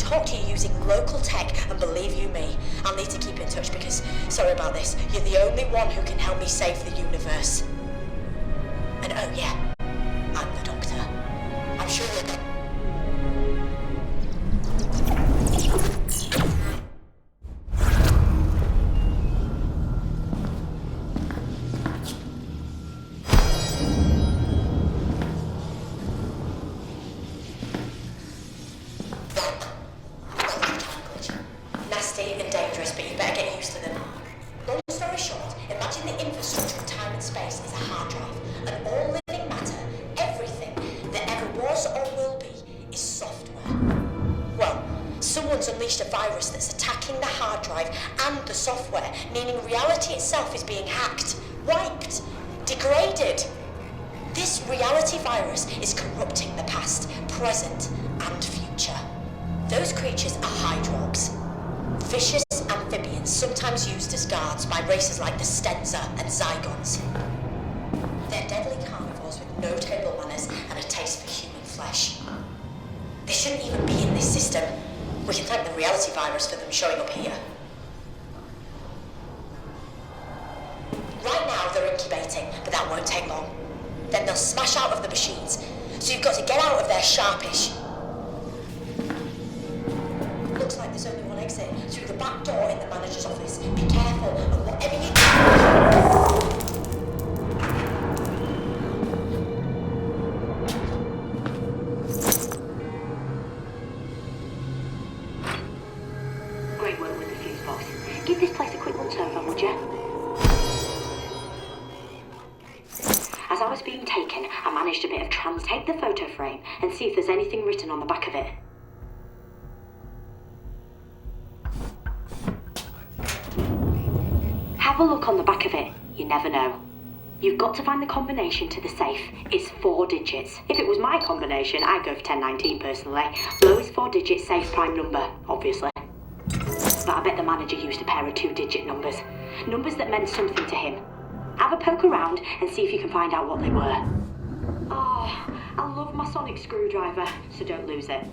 talk to you using local tech, and believe you me, I'll need to keep in touch because, sorry about this, you're the only one who can help me save the universe. And oh yeah, I'm the Doctor. I'm sure we'll... Nasty and dangerous, but you better get used to them. Long story short, imagine the infrastructure of time and space is a hard drive, and all living matter, everything that ever was or will be, is software. Well, someone's unleashed a virus that's attacking the hard drive and the software, meaning reality itself is being hacked, wiped, degraded. This reality virus is corrupting the past, present, and future. Those creatures are hydrogs. Vicious amphibians, sometimes used as guards by races like the Stenza and Zygons. They're deadly carnivores with no table manners and a taste for human flesh. They shouldn't even be in this system. We can thank the reality virus for them showing up here. Right now they're incubating, but that won't take long. Then they'll smash out of the machines, so you've got to get out of there sharpish. Looks like there's only one exit, through the back door in the manager's office. Be careful, and whatever you do... Great work with the fuse box. Give this place a quick once over, would you? As I was being taken, I managed a bit of take the photo frame and see if there's anything written on the back of it. Have a look on the back of it. You never know. You've got to find the combination to the safe. It's 4 digits. If it was my combination, I'd go for 1019 personally. Lowest 4-digit safe prime number, obviously. But I bet the manager used a pair of 2-digit numbers. Numbers that meant something to him. Have a poke around and see if you can find out what they were. Oh, I love my sonic screwdriver, so don't lose it.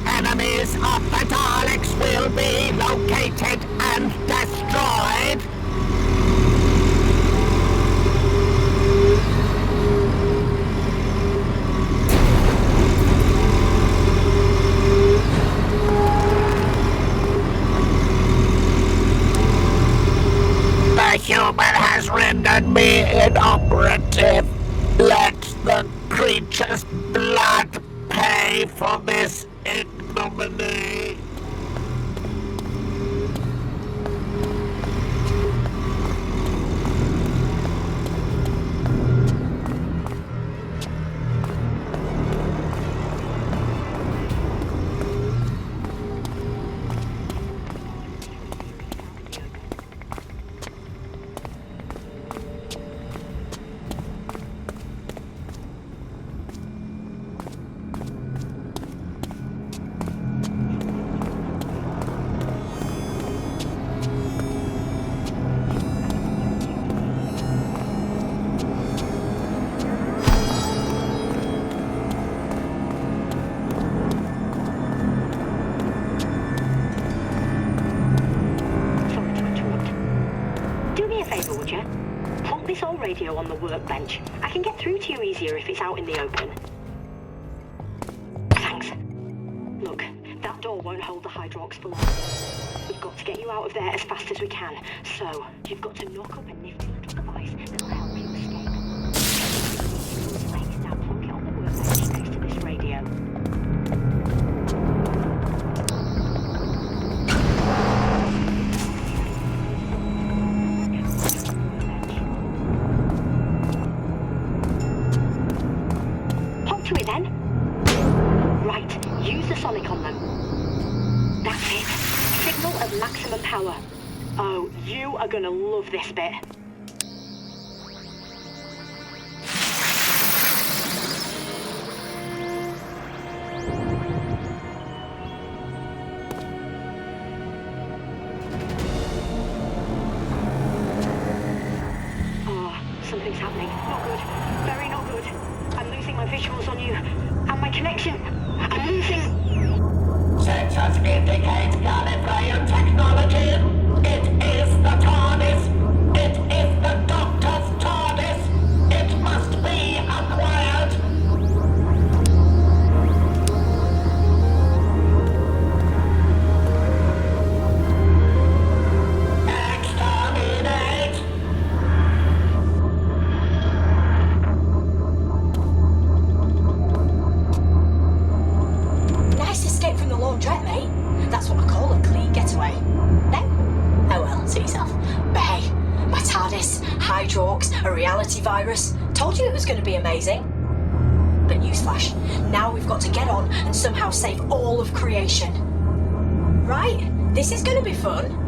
Enemies of the Daleks will be located and destroyed. The human has rendered me inoperative. Let the creature's blood pay for this ignominy. radio on the workbench. I can get through to you easier if it's out in the open. Thanks. Look, that door won't hold the Hydrox for long. We've got to get you out of there as fast as we can. So, you've got to knock up a nifty little device that'll help you escape. Now plug it on the workbench next to this radio. Talk to it then. Right, use the sonic on them. That's it. Signal at maximum power. Oh, you are gonna love this bit. Something's happening. Not good. Very not good. I'm losing my visuals on you. And my connection. I'm losing... Sensors indicate Gallifreyan technology. It is the TARDIS. It is the Doctor's TARDIS. It must be acquired. Exterminate. Nice escape from the laundrette, mate. That's what I call a clean getaway. No? Oh well, suit yourself. But hey, my TARDIS, Hydrox, a reality virus. Told you it was going to be amazing. But newsflash, now we've got to get on and somehow save all of creation. Right? This is going to be fun.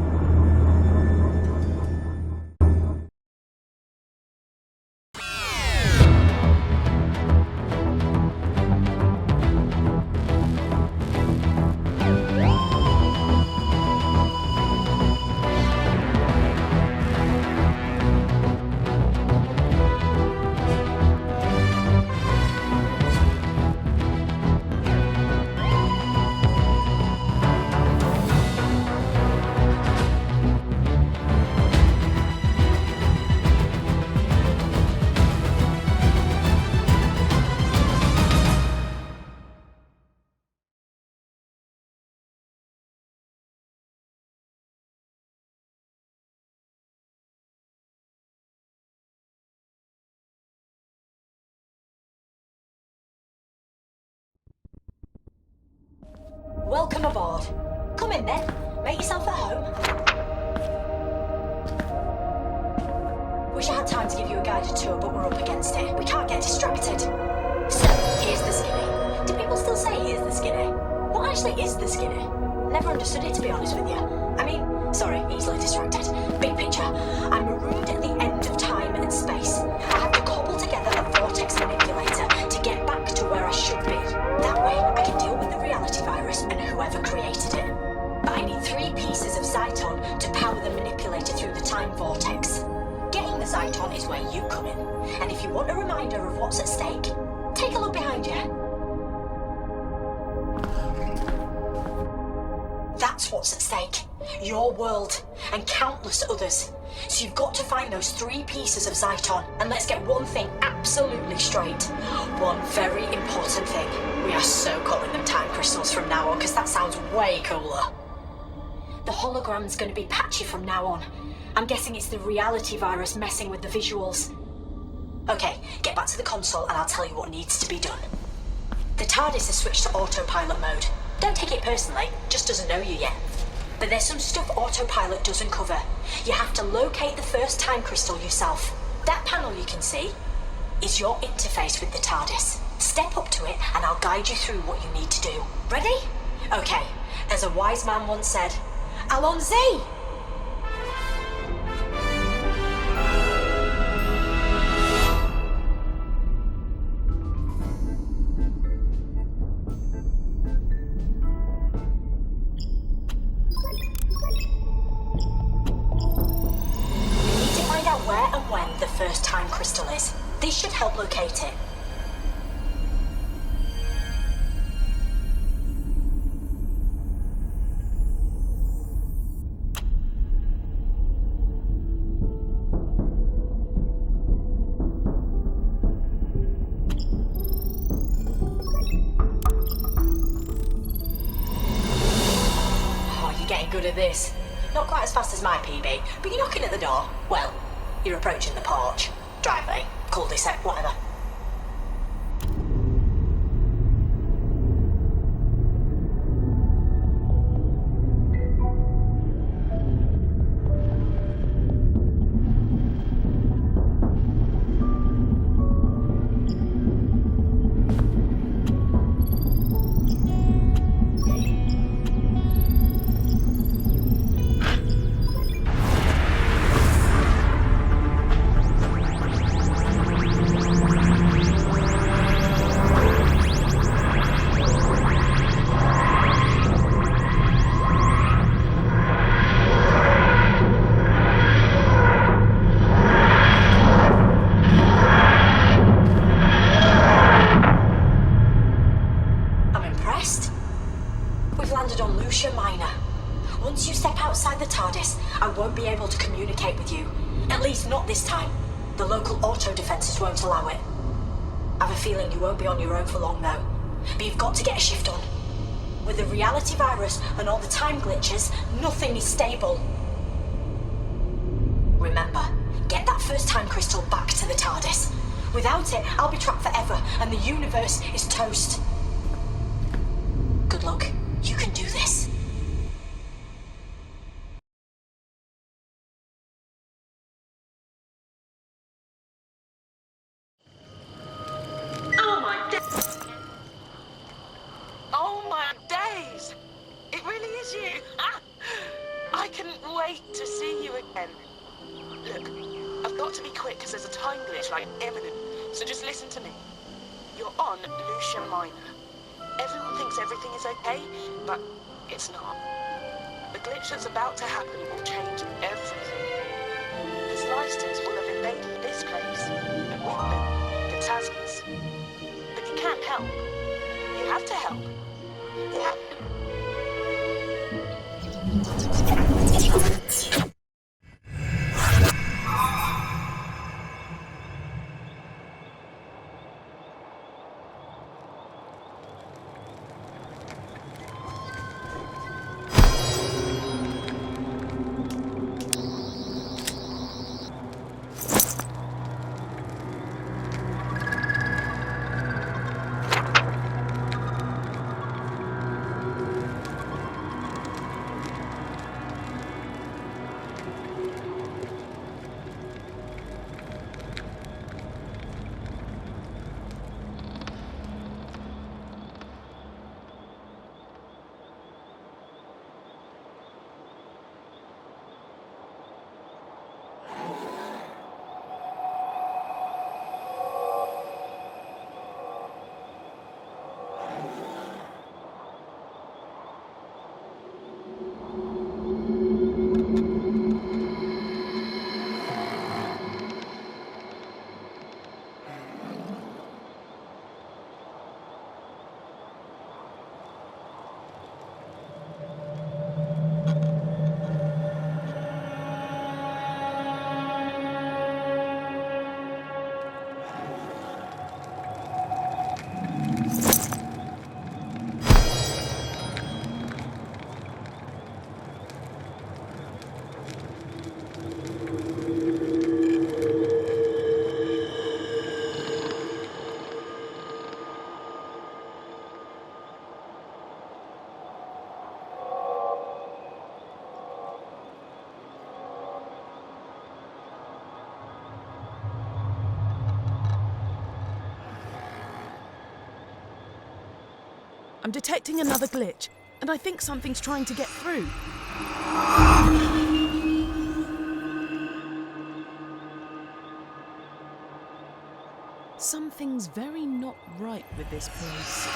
Welcome aboard. Come in then. Make yourself at home. Wish I had time to give you a guided tour, but we're up against it. We can't get distracted. So, here's the skinny. Do people still say here's the skinny? What actually is the skinny? Never understood it, to be honest with you. I mean, sorry, easily distracted. Big picture. I'm marooned at the end of time and space. I have to cobble together a vortex manipulator to get back to where I should be. That way, I can deal with the reality virus and whoever created it. But I need 3 pieces of Zyton to power the manipulator through the time vortex. Getting the Zyton is where you come in. And if you want a reminder of what's at stake, take a look behind you. That's what's at stake. Your world and countless others. So you've got to find those 3 pieces of Zyton, and let's get one thing absolutely straight. One very important thing. We are so calling them time crystals from now on, because that sounds way cooler. The hologram's going to be patchy from now on. I'm guessing it's the reality virus messing with the visuals. Okay, get back to the console and I'll tell you what needs to be done. The TARDIS has switched to autopilot mode. Don't take it personally, just doesn't know you yet. But there's some stuff autopilot doesn't cover. You have to locate the first time crystal yourself. That panel you can see is your interface with the TARDIS. Step up to it and I'll guide you through what you need to do. Ready? Okay, as a wise man once said, Allons-y! First time crystal is. These should help locate it. good at this. Not quite as fast as my PB, but you're knocking at the door. Well, you're approaching the porch. Driveway, cul-de-sac, whatever. Once you step outside the TARDIS, I won't be able to communicate with you. At least not this time. The local auto defenses won't allow it. I have a feeling you won't be on your own for long though. But you've got to get a shift on. With the reality virus and all the time glitches, nothing is stable. Remember, get that first time crystal back to the TARDIS. Without it, I'll be trapped forever and the universe is toast. Good luck. You can do this. Oh my days! It really is you! I couldn't wait to see you again. Look, I've got to be quick because there's a time glitch like imminent, so just listen to me. You're on Lucia Minor. Everyone thinks everything is okay, but it's not. The glitch that's about to happen will change everything. The Slysters will have invaded this place, and with them, the Tasmans. But you can't help. You have to help. I'm detecting another glitch, and I think something's trying to get through. Something's very not right with this place.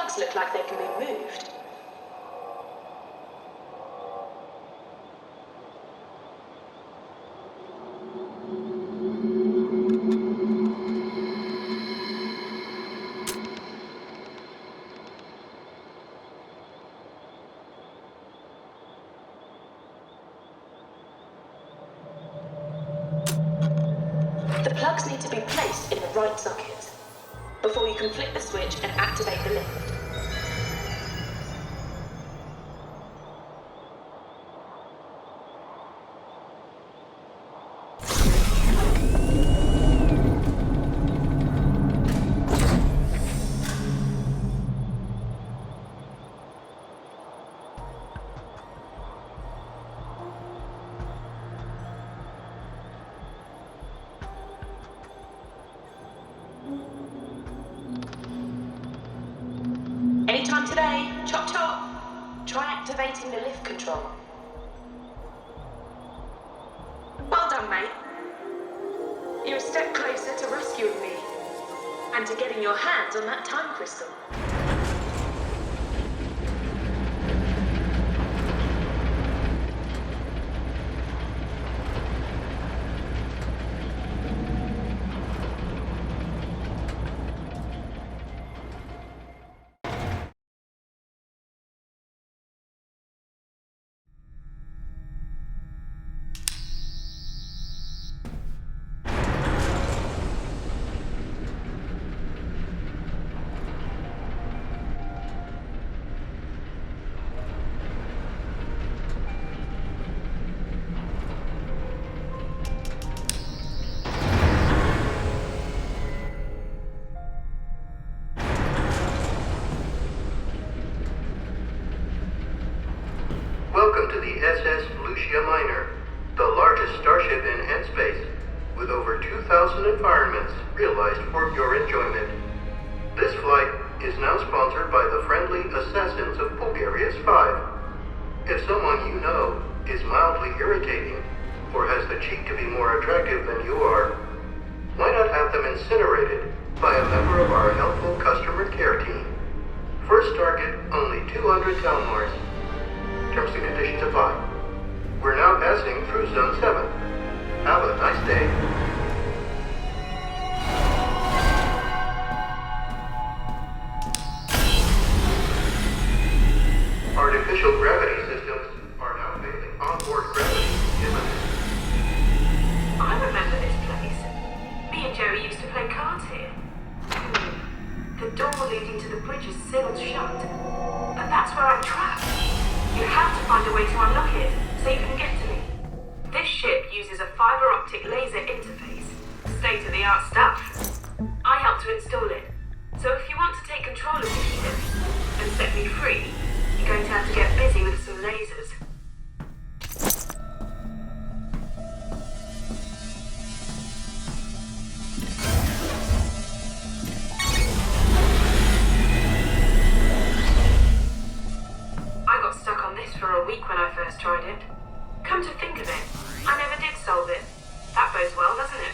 plugs look like they can be moved. The plugs need to be placed in the right sockets before you can flick the switch and activate the lift. Anytime today, chop chop. Try activating the lift control. Well done, mate. You're a step closer to rescuing me and to getting your hands on that time crystal. Welcome to the SS Lucia Minor, the largest starship in N-space, with over 2,000 environments realized for your enjoyment. This flight is now sponsored by the friendly assassins of Bulgarius 5. If someone you know is mildly irritating, or has the cheek to be more attractive than you are, why not have them incinerated by a member of our helpful customer care team? First target, only 200 Talmars. Terms and conditions apply. We're now passing through Zone 7. Have a nice day. Artificial gravity systems are now failing. Onboard gravity imminent. I remember this place. Me and Joey used to play cards here. The door leading to the bridge is sealed shut. And that's where I'm trapped. You have to find a way to unlock it, so you can get to me. This ship uses a fiber optic laser interface. State-of-the-art stuff. I helped to install it. So if you want to take control of this ship and set me free, you're going to have to get busy with some lasers. For a week when I first tried it. Come to think of it, I never did solve it. That bodes well, doesn't it?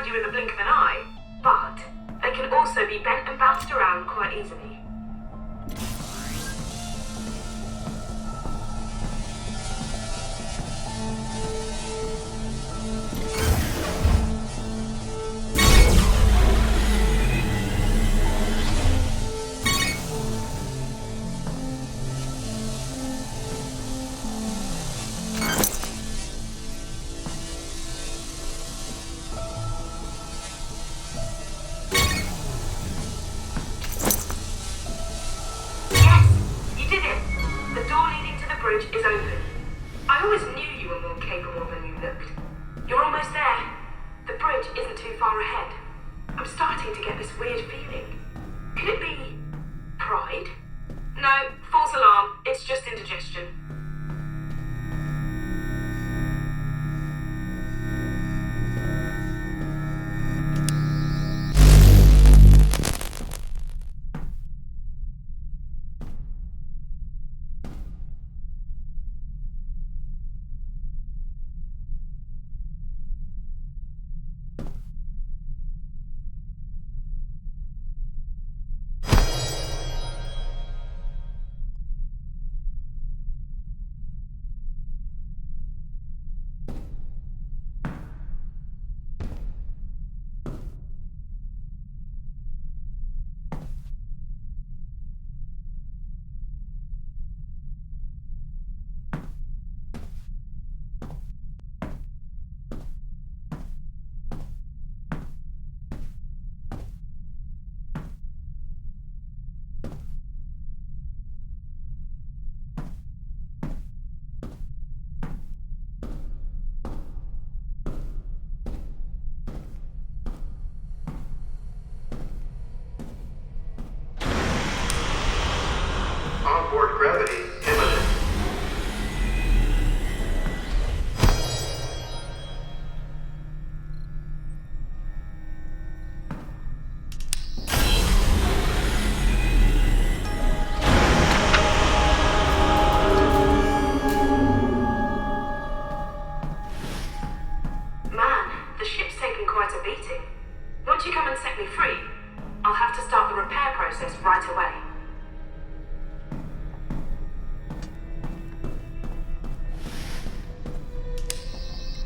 You in the blink of an eye, but they can also be bent and bounced around quite easily. Is open. I always knew you were more capable than you looked. You're almost there. The bridge isn't too far ahead. I'm starting to get this weird feeling. Could it be pride? No, false alarm. It's just indigestion. gravity imminent. Man, the ship's taken quite a beating. Once you come and set me free, I'll have to start the repair process right away.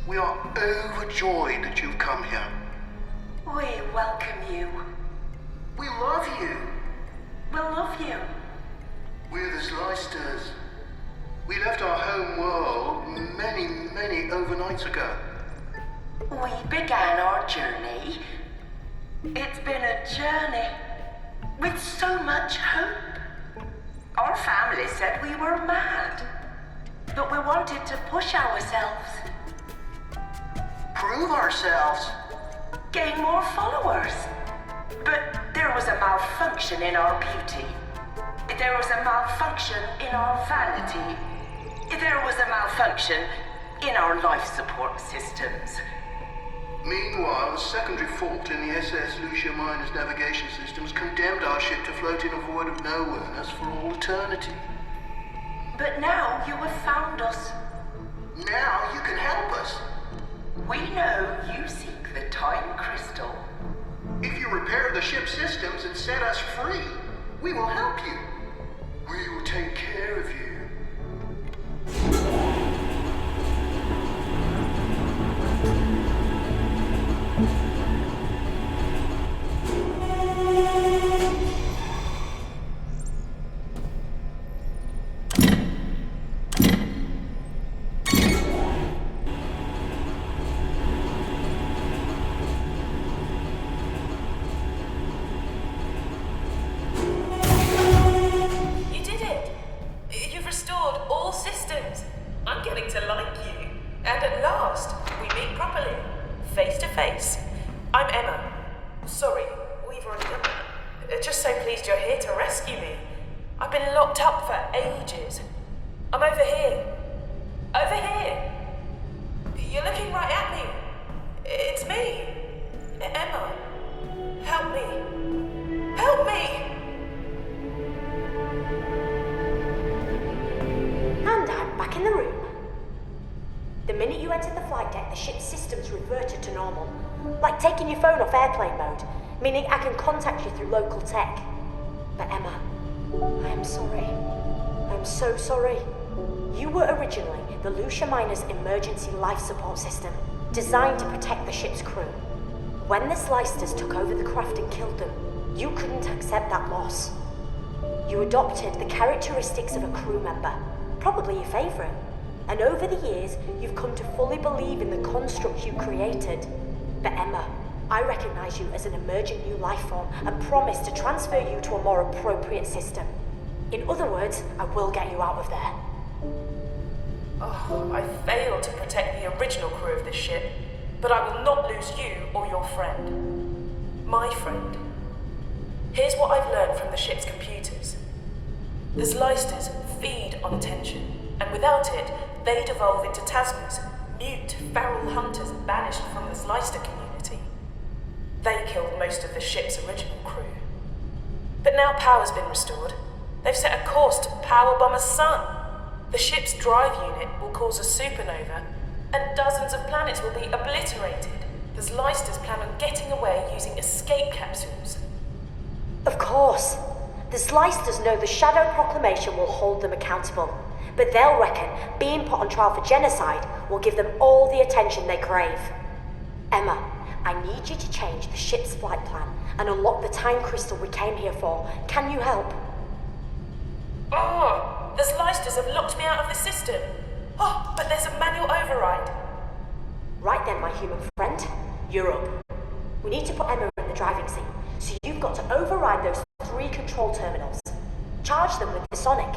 We are overjoyed that you've come here. We welcome you. We love you. We'll love you. We're the Slicers. We left our home world many overnights ago. We began our journey. It's been a journey with so much hope. Our family said we were mad, but we wanted to push ourselves, Prove ourselves. gain more followers. But there was a malfunction in our beauty. There was a malfunction in our vanity. There was a malfunction in our life support systems. Meanwhile, a secondary fault in the SS Lucia Miner's navigation systems condemned our ship to float in a void of nowhereness for all eternity. But now you have found us. Now you can help us. We know you seek the time crystal. If you repair the ship's systems and set us free, we will help you. We will take care of you. You did it! You've restored all systems. I'm getting to like you. And at last, we meet properly. Face to face. I'm Emma. Sorry, we've already done that. Just so pleased you're here to rescue me. I've been locked up for ages. I'm over here. Over here. You're looking right at me. It's me. Emma. Help me. Help me! And I'm back in the room. The minute you entered the flight deck, the ship's systems reverted to normal. Like taking your phone off airplane mode, meaning I can contact you through local tech. But Emma, I am sorry. I'm so sorry. You were originally the Lucia Miner's emergency life support system, designed to protect the ship's crew. When the Slicers took over the craft and killed them, you couldn't accept that loss. You adopted the characteristics of a crew member, probably your favourite. And over the years, you've come to fully believe in the construct you created. But Emma, I recognise you as an emergent new life form and promise to transfer you to a more appropriate system. In other words, I will get you out of there. Oh, I failed to protect the original crew of this ship, but I will not lose you or your friend. My friend. Here's what I've learned from the ship's computers. The Slicers feed on attention, and without it, they devolve into Tasmas, mute, feral hunters banished from the Slicer community. They killed most of the ship's original crew. But now power's been restored. They've set a course to powerbomb a sun. The ship's drive unit will cause a supernova, and dozens of planets will be obliterated. The Slicers plan on getting away using escape capsules. Of course. The Slicers know the Shadow Proclamation will hold them accountable, but they'll reckon being put on trial for genocide will give them all the attention they crave. Emma, I need you to change the ship's flight plan and unlock the time crystal we came here for. Can you help? Oh, the Slicers have locked me out of the system. Oh, but there's a manual override. Right then, my human friend, you're up. We need to put Emma in the driving seat, so you've got to override those 3 control terminals. Charge them with the sonic.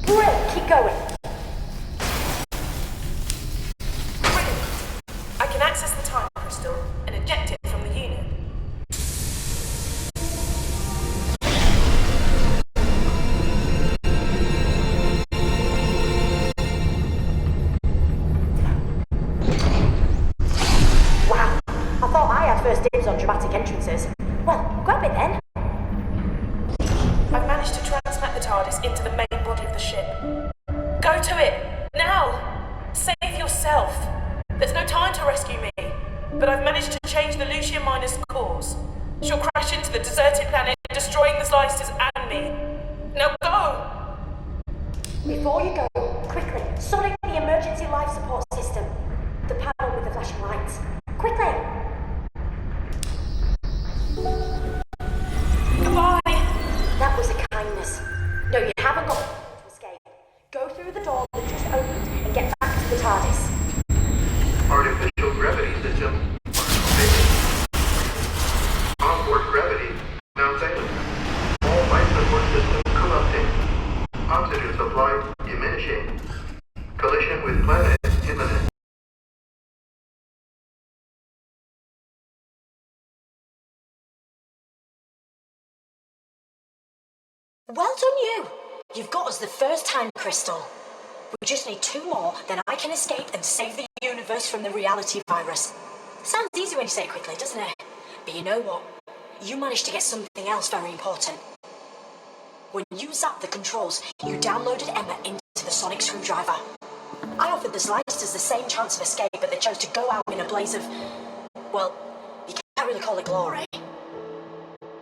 Great, keep going. Brilliant. I can access the time crystal and eject it from the unit. has dibs on dramatic entrances. Well, grab it then. I've managed to transmat the TARDIS into the main body of the ship. Go to it! Now! Save yourself! There's no time to rescue me. But I've managed to change the Lucia Miner's course. She'll crash into the deserted planet, destroying the Slicers and me. Now go! Before you go, quickly, sonic the emergency life support system. The panel with the flashing lights. Quickly! Goodbye! That was a kindness. No, you haven't got to escape. Go through the door that just opened and get back to the TARDIS. Artificial gravity system activated. Onboard gravity now silent. All life support systems collapsing. Oxygen supply diminishing. Collision with planet imminent. Well done you! You've got us the first time crystal. We just need 2 more, then I can escape and save the universe from the reality virus. Sounds easy when you say it quickly, doesn't it? But you know what? You managed to get something else very important. When you zapped the controls, you downloaded Emma into the sonic screwdriver. I offered the Slicers the same chance of escape, but they chose to go out in a blaze of... well, you can't really call it glory.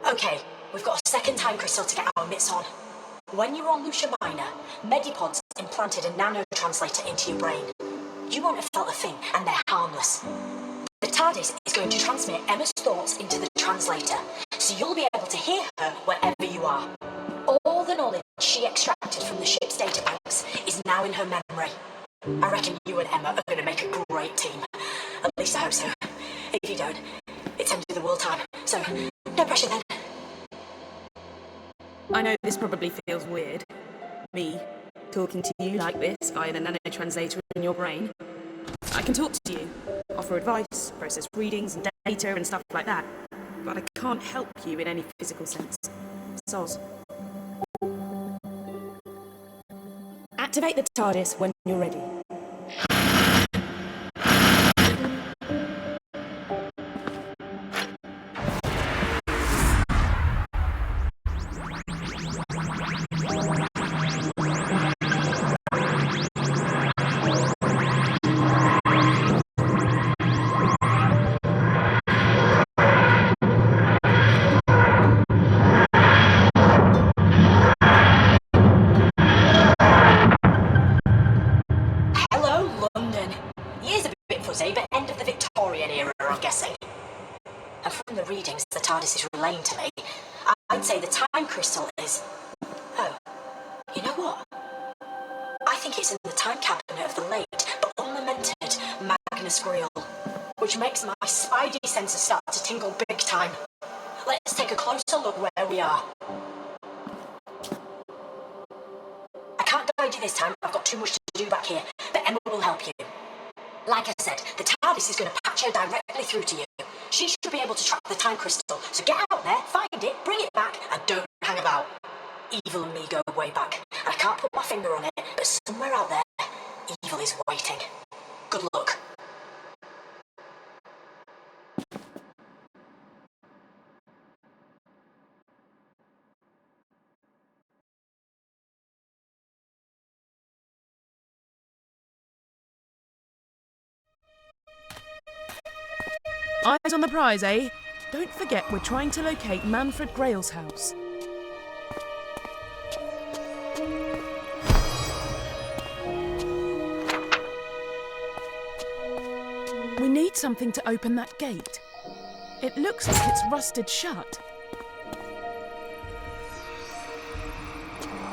Okay, we've got a second time crystal to get our mitts on. When you were on Lucia Minor, Medipods implanted a nanotranslator into your brain. You won't have felt a thing, and they're harmless. The TARDIS is going to transmit Emma's thoughts into the translator, so you'll be able to hear her wherever you are. All the knowledge she extracted from the ship's databanks is now in her memory. I reckon you and Emma are going to make a great team. At least I hope so. If you don't, it's end of the world time, so no pressure then. I know this probably feels weird. Me, talking to you like this via the nanotranslator in your brain. I can talk to you, offer advice, process readings and data and stuff like that, but I can't help you in any physical sense. Soz. Activate the TARDIS when you're ready. The TARDIS is relaying to me, I'd say the time crystal is... Oh, you know what? I think it's in the time cabinet of the late but unlamented Magnus Grill, which makes my spidey senses start to tingle big time. Let's take a closer look where we are. I can't guide you this time, I've got too much to do back here, but Emma will help you. Like I said, the TARDIS is going to patch her directly through to you. She should be able to track the time crystal, so get out there, find it, bring it back, and don't hang about. Evil and me go way back, and I can't put my finger on it, but somewhere out there, evil is waiting. Good luck. Eyes on the prize, eh? Don't forget we're trying to locate Manfred Grail's house. We need something to open that gate. It looks like it's rusted shut.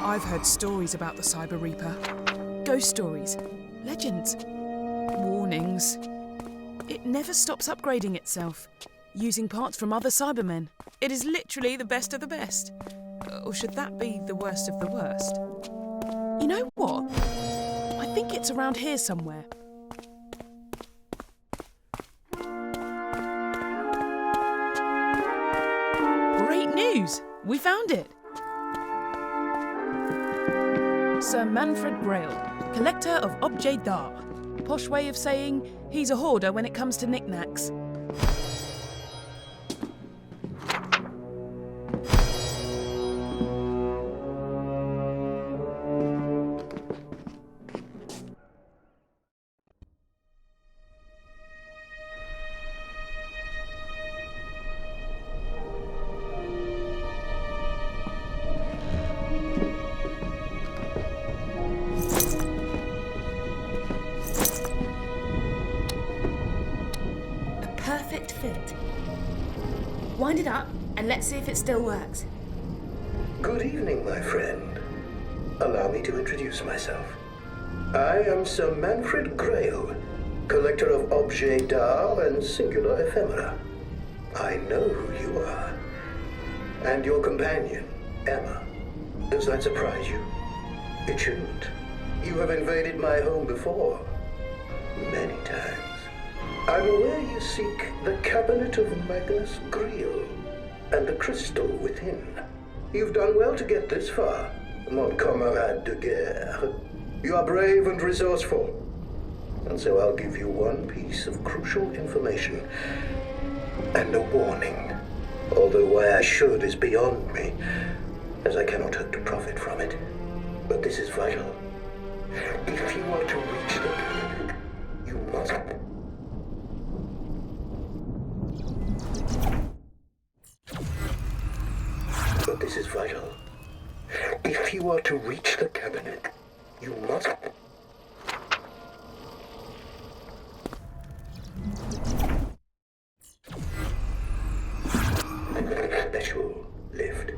I've heard stories about the Cyber Reaper. Ghost stories, legends, warnings. It never stops upgrading itself, using parts from other Cybermen. It is literally the best of the best. Or should that be the worst of the worst? You know what? I think it's around here somewhere. Great news! We found it! Sir Manfred Grail, collector of objets d'art. Posh way of saying he's a hoarder when it comes to knickknacks. perfect fit. Wind it up and let's see if it still works. Good evening, my friend. Allow me to introduce myself. I am Sir Manfred Grail, collector of objets d'art and singular ephemera. I know who you are. And your companion, Emma. Does that surprise you? It shouldn't. You have invaded my home before. Many times. I'm aware you seek the cabinet of Magnus Greel and the crystal within. You've done well to get this far, mon camarade de guerre. You are brave and resourceful. And so I'll give you one piece of crucial information and a warning. Although why I should is beyond me, as I cannot hope to profit from it. But this is vital. If you are to reach the cabinet, you must... But this is vital. If you are to reach the cabinet, you must... Special lift.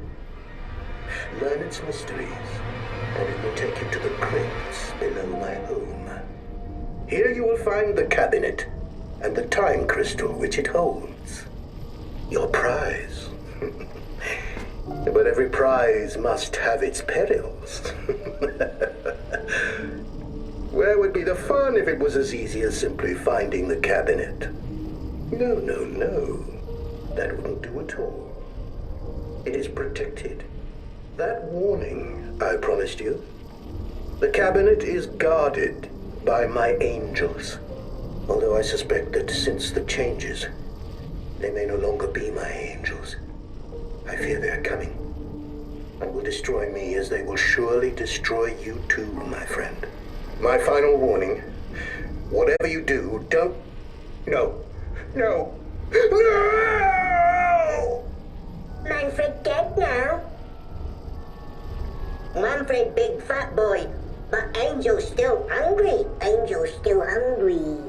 Learn its mysteries, and it will take you to the crypts below my home. Here you will find the cabinet, and the time crystal which it holds. Your prize. But every prize must have its perils. Where would be the fun if it was as easy as simply finding the cabinet? No, no, no. That wouldn't do at all. It is protected. That warning I promised you. The cabinet is guarded by my angels. Although I suspect that since the changes, they may no longer be my angels. I fear they are coming, and will destroy me as they will surely destroy you too, my friend. My final warning, whatever you do, don't... No. No. No! Manfred dead now? Manfred big fat boy, but Angel's still hungry. Angel's still hungry.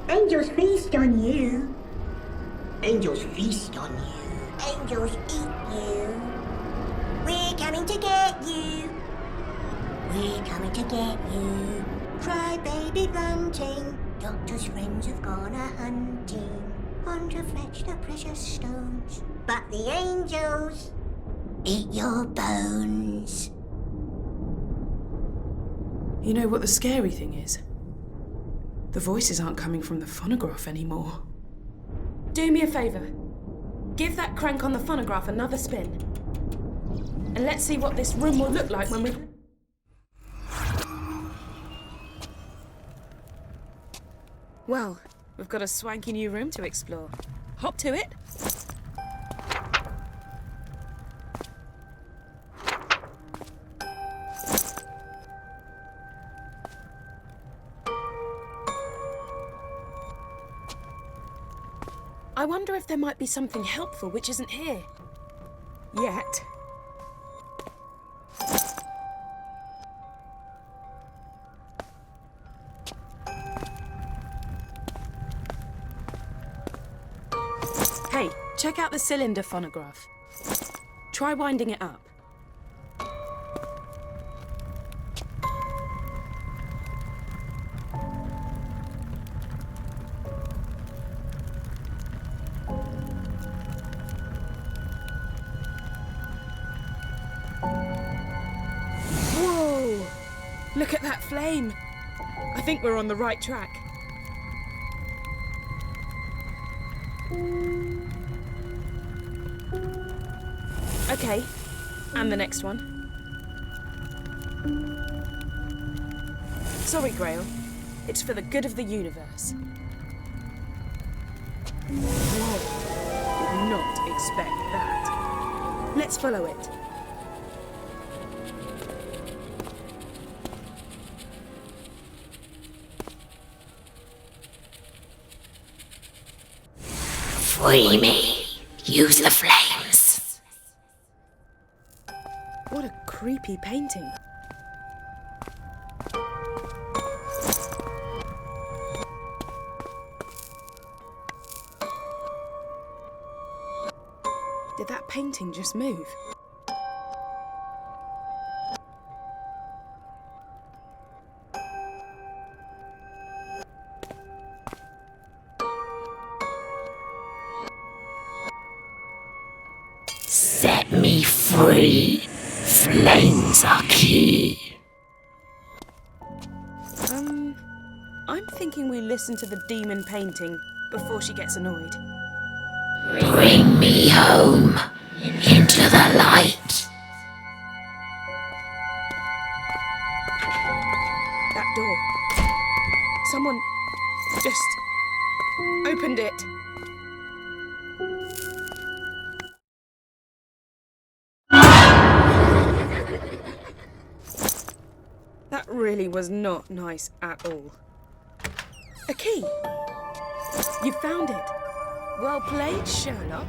Angels feast on you. Angels feast on you. Angels eat you. We're coming to get you. We're coming to get you. Cry baby grunting. Doctor's friends have gone a-hunting on to fetch the precious stones. But the angels eat your bones. You know what the scary thing is? The voices aren't coming from the phonograph anymore. Do me a favour. Give that crank on the phonograph another spin. And let's see what this room will look like when we... Well, we've got a swanky new room to explore. Hop to it. I wonder if there might be something helpful which isn't here. Yet. Hey, check out the cylinder phonograph. Try winding it up. Whoa! Look at that flame. I think we're on the right track. Okay, and the next one. Sorry, Grail. It's for the good of the universe. Whoa, did not expect that. Let's follow it. Free me. Use the flames. What a creepy painting. Did that painting just move? Set me free. Flames are key. I'm thinking we listen to the demon painting before she gets annoyed. Bring me home into the light. That door. Someone just opened it. That really was not nice at all. A key! You found it. Well played, Sherlock.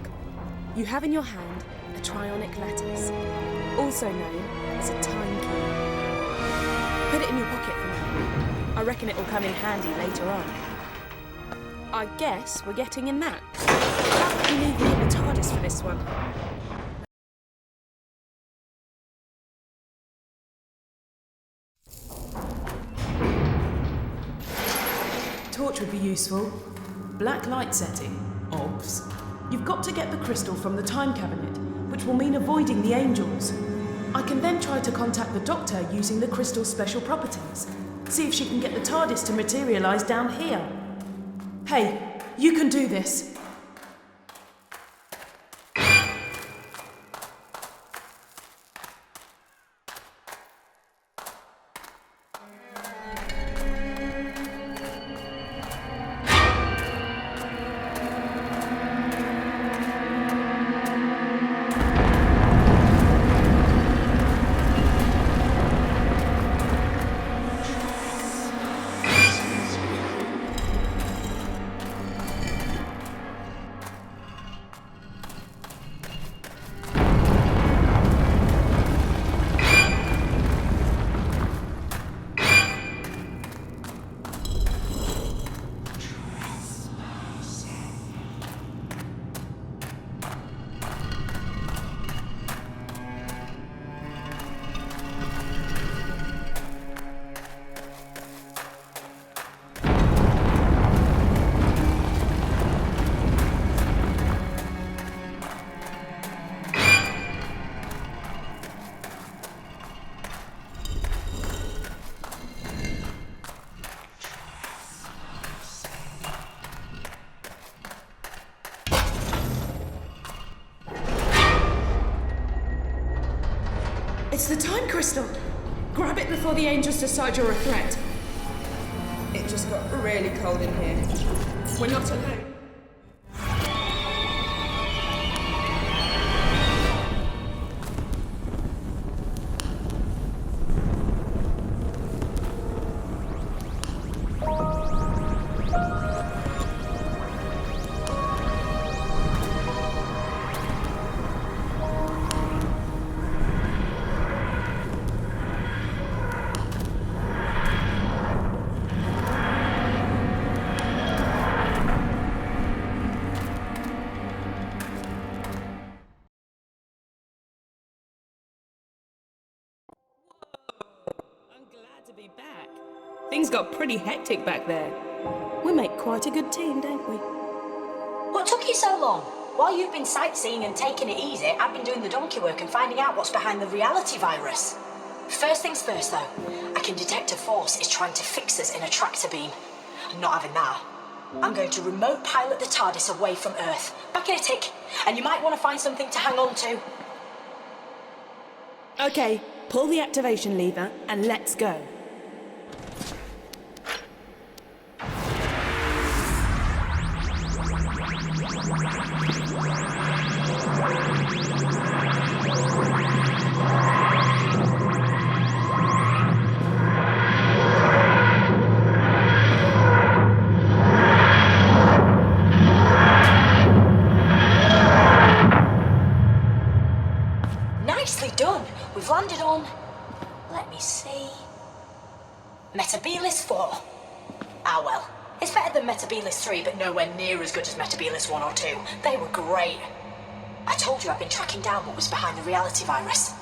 You have in your hand a trionic lattice, also known as a time key. Put it in your pocket for now. I reckon it will come in handy later on. I guess we're getting in that. How about you leave me in the TARDIS for this one? Torch would be useful. Black light setting, obvs. You've got to get the crystal from the time cabinet, which will mean avoiding the angels. I can then try to contact the Doctor using the crystal's special properties. See if she can get the TARDIS to materialise down here. Hey, you can do this. It's the time crystal! Grab it before the angels decide you're a threat. It just got really cold in here. We're not alone. To be back. Things got pretty hectic back there. We make quite a good team, don't we? What took you so long? While you've been sightseeing and taking it easy, I've been doing the donkey work and finding out what's behind the reality virus. First things first, though. I can detect a force is trying to fix us in a tractor beam. I'm not having that. I'm going to remote pilot the TARDIS away from Earth. Back in a tick, and you might want to find something to hang on to. Okay, pull the activation lever and let's go. Nicely done. We've landed on, let me see, Metabilis 4. Ah well, it's better than Metabilis 3, but nowhere near as good as Metabilis 1 or 2. They were great. I told you I've been tracking down what was behind the reality virus.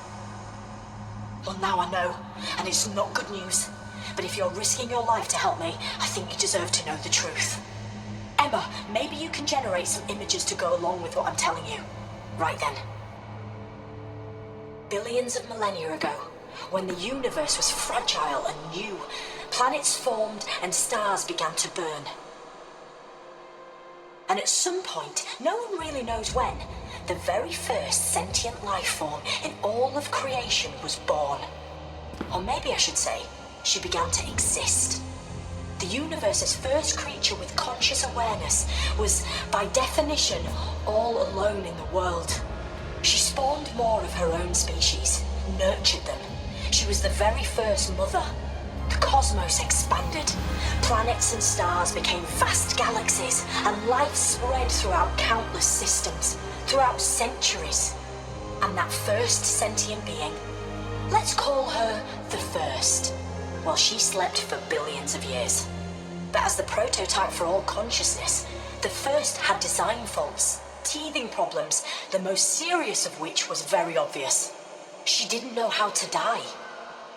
Well, now I know, and it's not good news. But if you're risking your life to help me, I think you deserve to know the truth. Emma, maybe you can generate some images to go along with what I'm telling you. Right then. Billions of millennia ago, when the universe was fragile and new, planets formed and stars began to burn. And at some point, no one really knows when, the very first sentient life form in all of creation was born. Or maybe I should say, she began to exist. The universe's first creature with conscious awareness was, by definition, all alone in the world. She spawned more of her own species, nurtured them. She was the very first mother. The cosmos expanded. Planets and stars became vast galaxies, and life spread throughout countless systems, throughout centuries. And that first sentient being, let's call her the First. Well, she slept for billions of years. But as the prototype for all consciousness, the First had design faults, teething problems, the most serious of which was very obvious. She didn't know how to die.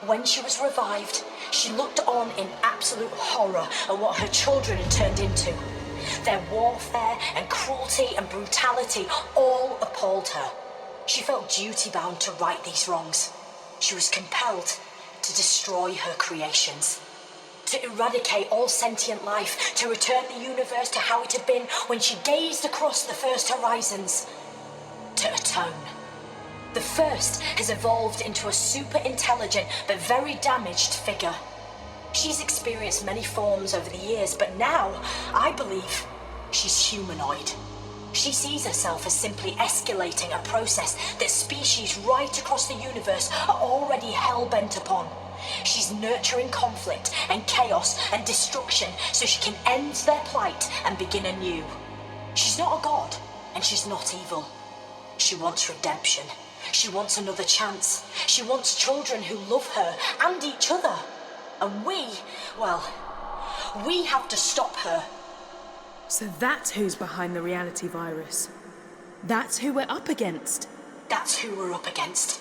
When she was revived, she looked on in absolute horror at what her children had turned into. Their warfare and cruelty and brutality all appalled her. She felt duty-bound to right these wrongs. She was compelled to destroy her creations, to eradicate all sentient life, to return the universe to how it had been when she gazed across the first horizons, to atone. The First has evolved into a super intelligent but very damaged figure. She's experienced many forms over the years, but now, I believe, she's humanoid. She sees herself as simply escalating a process that species right across the universe are already hell-bent upon. She's nurturing conflict and chaos and destruction so she can end their plight and begin anew. She's not a god, and she's not evil. She wants redemption. She wants another chance. She wants children who love her and each other. And we have to stop her. So that's who's behind the reality virus. That's who we're up against. That's who we're up against.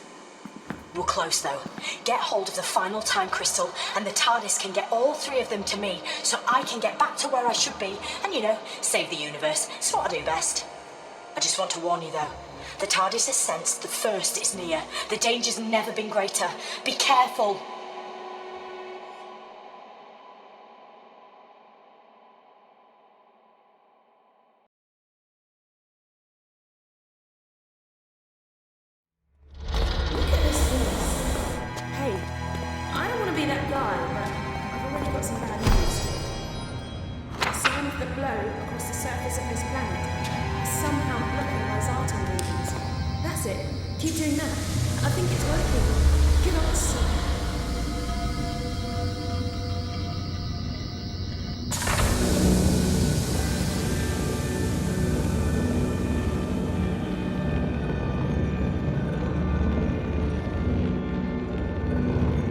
We're close, though. Get hold of the final time crystal, and the TARDIS can get all three of them to me, so I can get back to where I should be, and, save the universe. It's what I do best. I just want to warn you, though. The TARDIS has sensed the First is near. The danger's never been greater. Be careful. Keep doing that. I think it's working. Give us.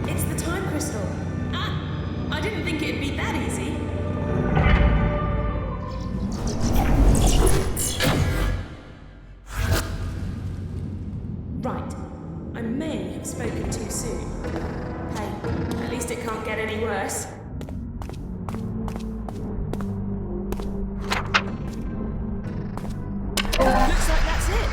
It's the time crystal. I didn't think it'd be that easy. Right. I may have spoken too soon. Hey, at least it can't get any worse. Looks like that's it.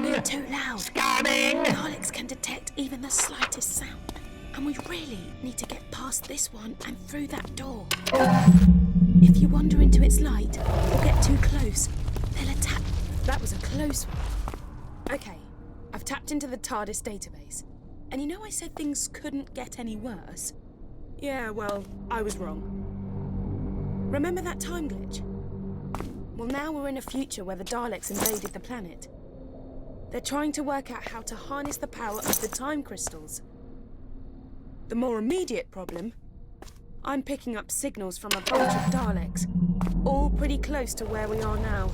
Not too loud. Scanning! Daleks can detect even the slightest sound. And we really need to get past this one and through that door. If you wander into its light or get too close, they'll attack. That was a close one. Okay, I've tapped into the TARDIS database. And I said things couldn't get any worse? Yeah, well, I was wrong. Remember that time glitch? Well, now we're in a future where the Daleks invaded the planet. They're trying to work out how to harness the power of the time crystals. The more immediate problem, I'm picking up signals from a bunch of Daleks, all pretty close to where we are now.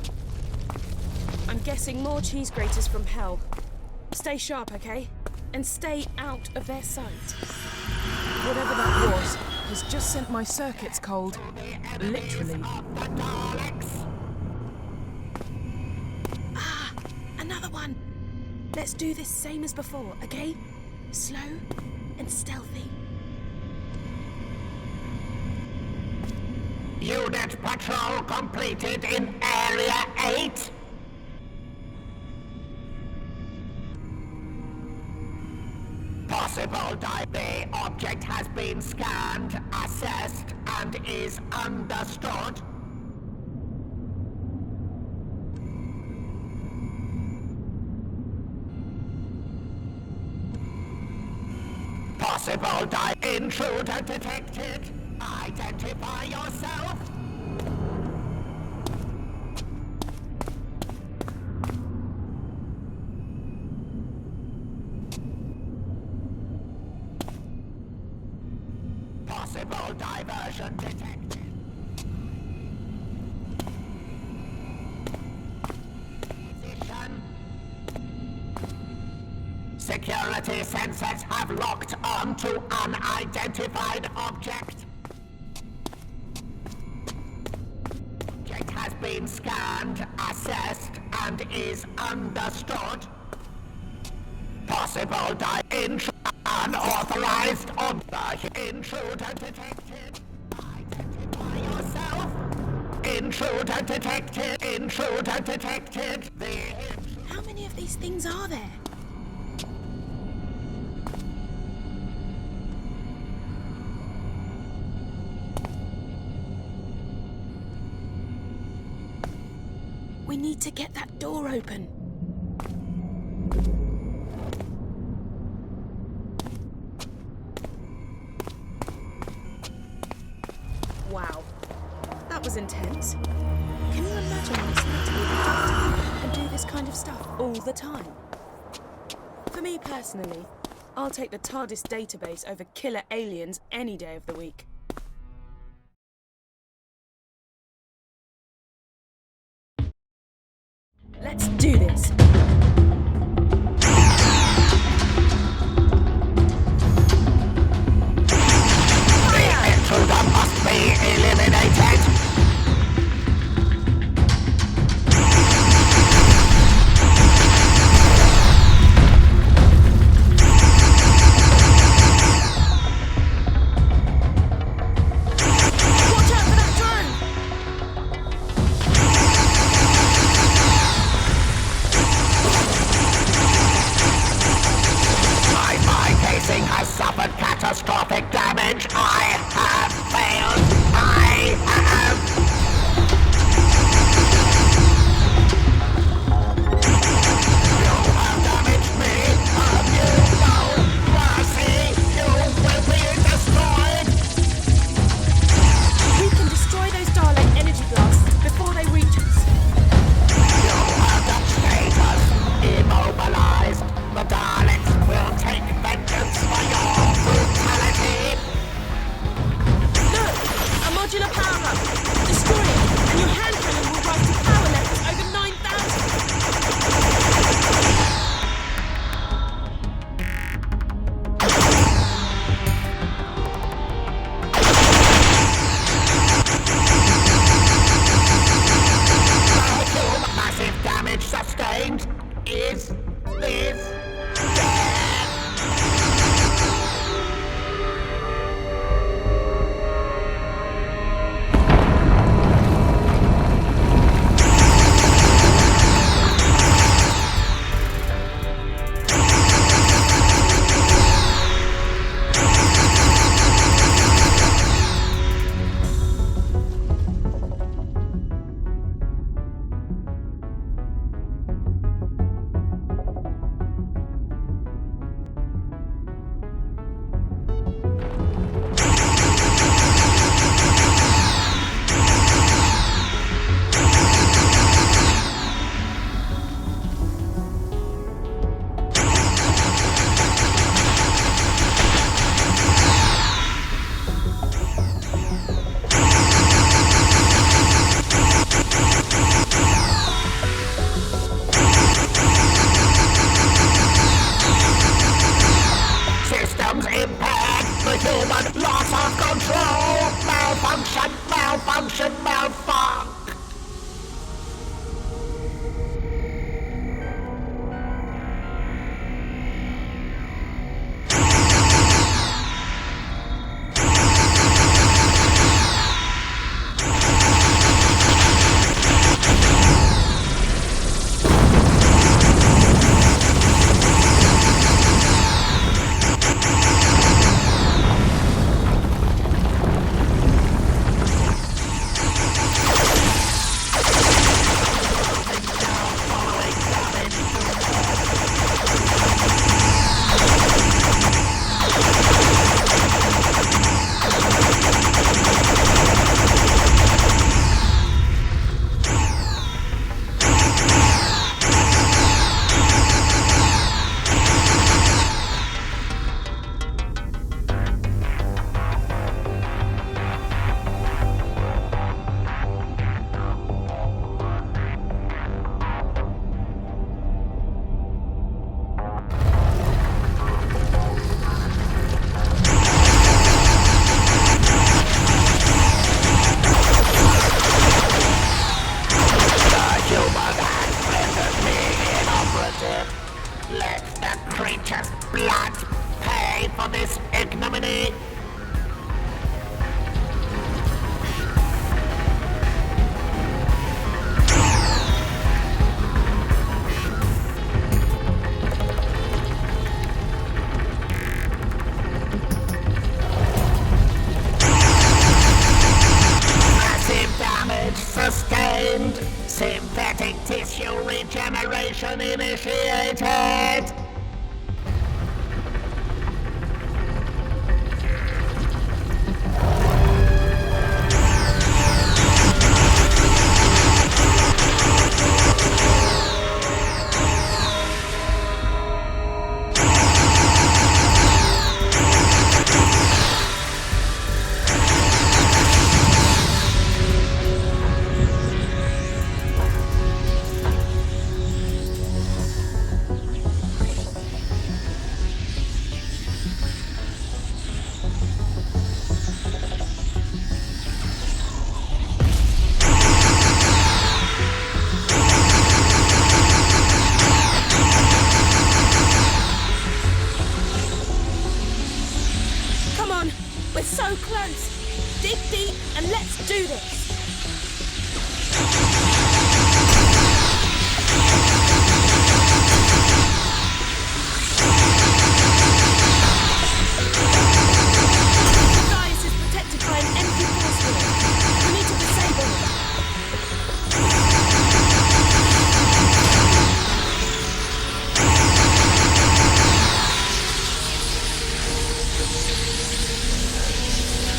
I'm guessing more cheese graters from hell. Stay sharp, okay? And stay out of their sight. Whatever that was has just sent my circuits cold. Literally. Ah, another one. Let's do this same as before, okay? Slow and stealthy. Unit patrol completed in Area 8. Possible dive. The object has been scanned, assessed, and is understood. Possible dive. Intruder detected. Identify yourself. Possible diversion detected. Position. Security sensors have locked on to unidentified object. Object has been scanned, assessed, and is understood. Possible unauthorized intruder detected. Identify yourself. Intruder detected. Intruder detected. How many of these things are there? We need to get that door open. Wow, that was intense. Can you imagine what it's like to be a doctor and do this kind of stuff all the time? For me personally, I'll take the TARDIS database over killer aliens any day of the week. Let's do this! The intruder must be eliminated. Watch out for that drone! righteous blood pay for this ignominy? Massive damage sustained. Synthetic tissue regeneration initiated. We're so close! Dig deep and let's do this! The dais is protected by an empty force field. We need to disable it.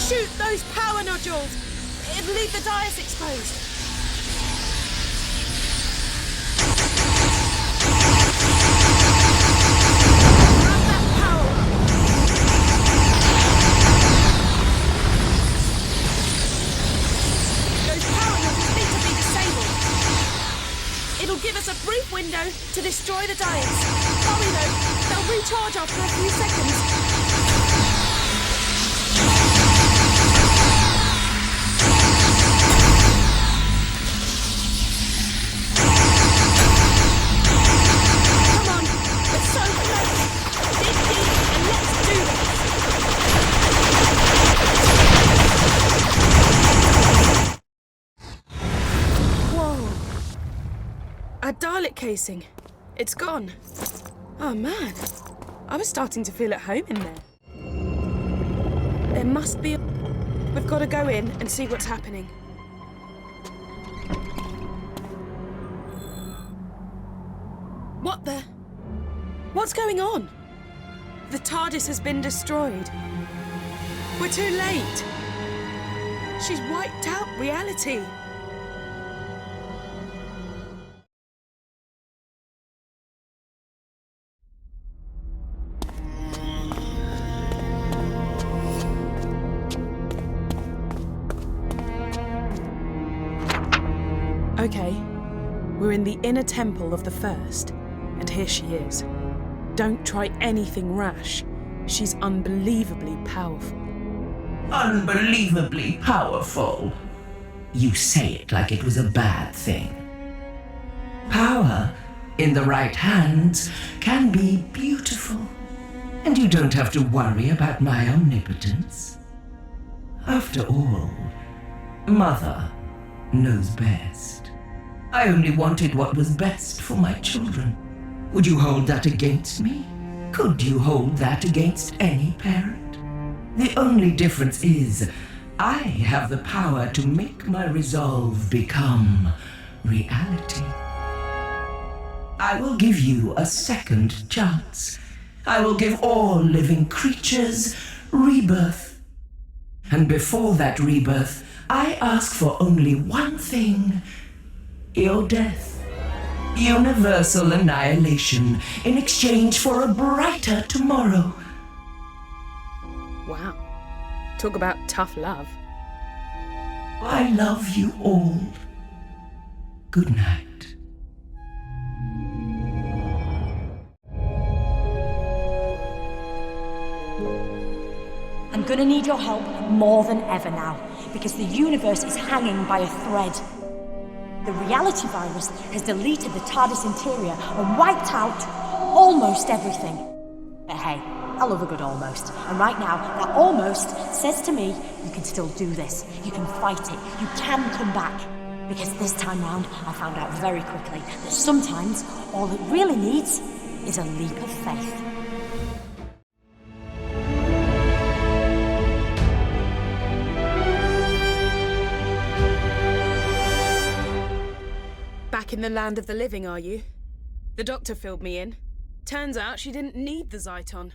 Shoot those power nodules! It'll leave the dais exposed. Grab that power up. Those power nodules need to be disabled. It'll give us a brief window to destroy the dais. Hurry though, they'll recharge after a few seconds. A Dalek casing. It's gone. Oh man, I was starting to feel at home in there. There must be a... We've got to go in and see what's happening. What the... What's going on? The TARDIS has been destroyed. We're too late. She's wiped out reality. Okay, we're in the inner temple of the First, and here she is. Don't try anything rash. She's unbelievably powerful. Unbelievably powerful? You say it like it was a bad thing. Power, in the right hands, can be beautiful. And you don't have to worry about my omnipotence. After all, Mother knows best. I only wanted what was best for my children. Would you hold that against me? Could you hold that against any parent? The only difference is, I have the power to make my resolve become reality. I will give you a second chance. I will give all living creatures rebirth. And before that rebirth, I ask for only one thing: your death. Universal annihilation in exchange for a brighter tomorrow. Wow. Talk about tough love. I love you all. Good night. I'm gonna need your help more than ever now, because the universe is hanging by a thread. The reality virus has deleted the TARDIS interior and wiped out almost everything. But hey, I love a good almost. And right now, that almost says to me, you can still do this. You can fight it. You can come back. Because this time round, I found out very quickly that sometimes all it really needs is a leap of faith. Back in the land of the living, are you? The doctor filled me in. Turns out she didn't need the Zyton.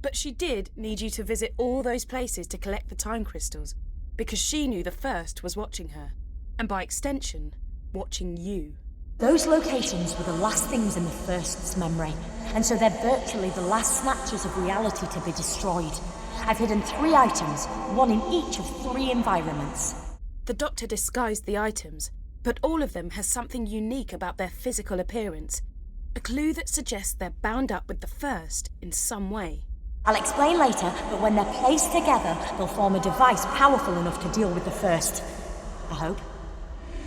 But she did need you to visit all those places to collect the time crystals, because she knew the First was watching her, and by extension, watching you. Those locations were the last things in the First's memory, and so they're virtually the last snatches of reality to be destroyed. I've hidden 3 items, one in each of 3 environments. The doctor disguised the items, but all of them has something unique about their physical appearance. A clue that suggests they're bound up with the First in some way. I'll explain later, but when they're placed together, they'll form a device powerful enough to deal with the First. I hope.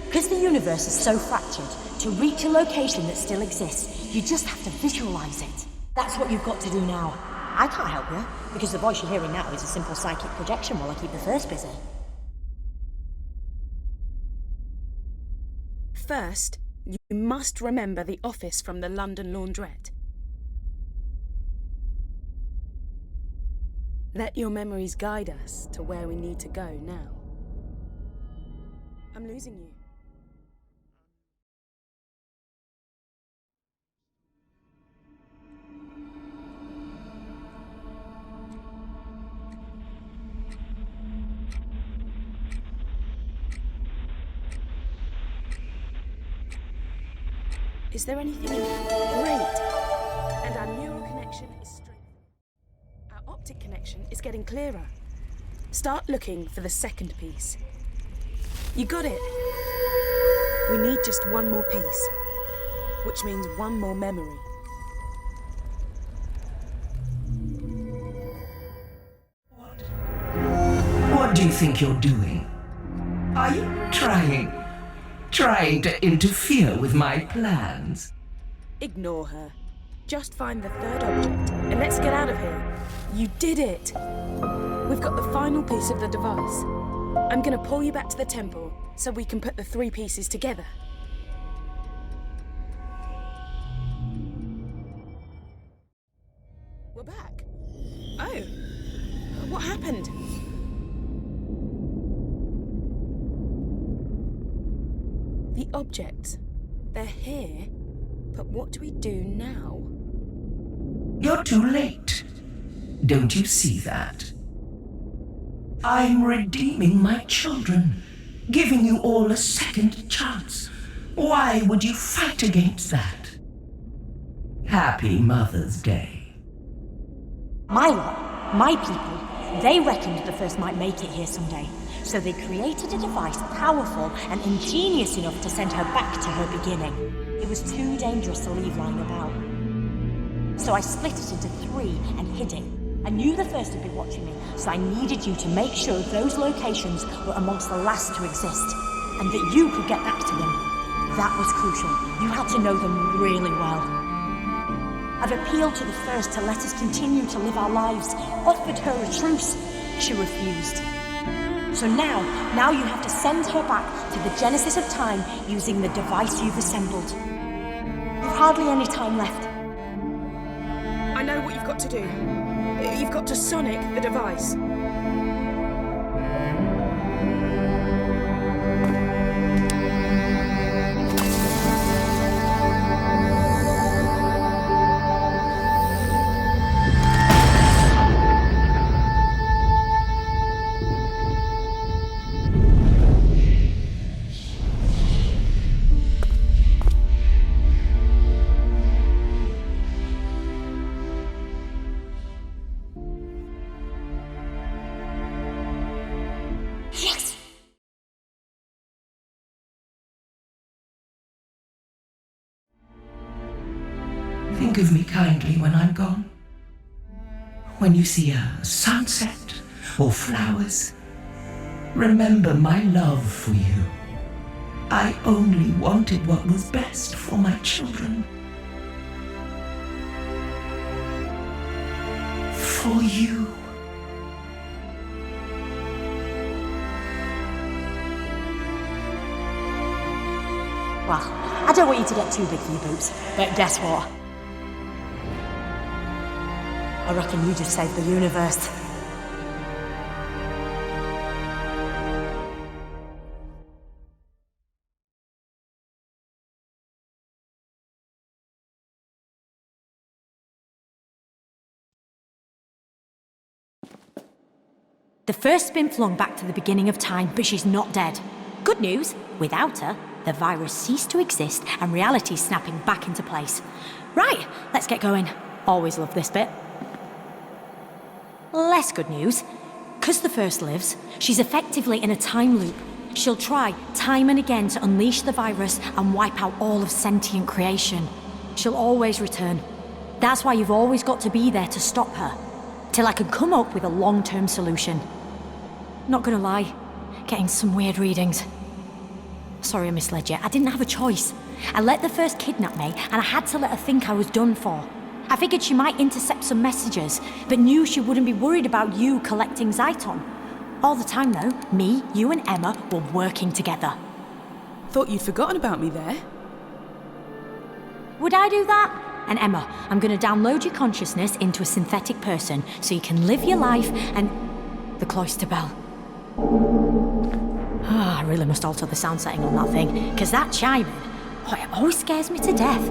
Because the universe is so fractured, to reach a location that still exists, you just have to visualize it. That's what you've got to do now. I can't help you, because the voice you're hearing now is a simple psychic projection while I keep the First busy. First, you must remember the office from the London laundrette. Let your memories guide us to where we need to go now. I'm losing you. Is there anything in here? Great! And our neural connection is strengthening. Our optic connection is getting clearer. Start looking for the second piece. You got it! We need just one more piece, which means one more memory. What do you think you're doing? Are you trying to interfere with my plans? Ignore her. Just find the third object, and let's get out of here. You did it! We've got the final piece of the device. I'm gonna pull you back to the temple, so we can put the 3 pieces together. We're back. Oh, what happened? The objects, they're here, but what do we do now? You're too late. Don't you see that? I'm redeeming my children, giving you all a second chance. Why would you fight against that? Happy Mother's Day. My lot, my people, they reckoned the First might make it here someday. So they created a device powerful and ingenious enough to send her back to her beginning. It was too dangerous to leave lying about. So I split it into 3 and hid it. I knew the First would be watching me, so I needed you to make sure those locations were amongst the last to exist, and that you could get back to them. That was crucial. You had to know them really well. I've appealed to the First to let us continue to live our lives, offered her a truce. She refused. So now you have to send her back to the genesis of time using the device you've assembled. You've hardly any time left. I know what you've got to do. You've got to sonic the device. Think of me kindly when I'm gone. When you see a sunset or flowers, remember my love for you. I only wanted what was best for my children. for you. Well, I don't want you to get too big for your boots, but guess what? I reckon you just saved the universe. The first's been flung back to the beginning of time, but she's not dead. Good news, without her, the virus ceased to exist and reality's snapping back into place. Right, let's get going. Always love this bit. Less good news. 'Cause the first lives, she's effectively in a time loop. She'll try time and again to unleash the virus and wipe out all of sentient creation. She'll always return. That's why you've always got to be there to stop her, till I can come up with a long-term solution. Not gonna lie, getting some weird readings. Sorry I misled you, I didn't have a choice. I let the first kidnap me, and I had to let her think I was done for. I figured she might intercept some messages, but knew she wouldn't be worried about you collecting Zyton. All the time though, me, you and Emma were working together. Thought you'd forgotten about me there. Would I do that? And Emma, I'm gonna download your consciousness into a synthetic person so you can live your life and... The cloister bell. I really must alter the sound setting on that thing, because that chiming, it always scares me to death.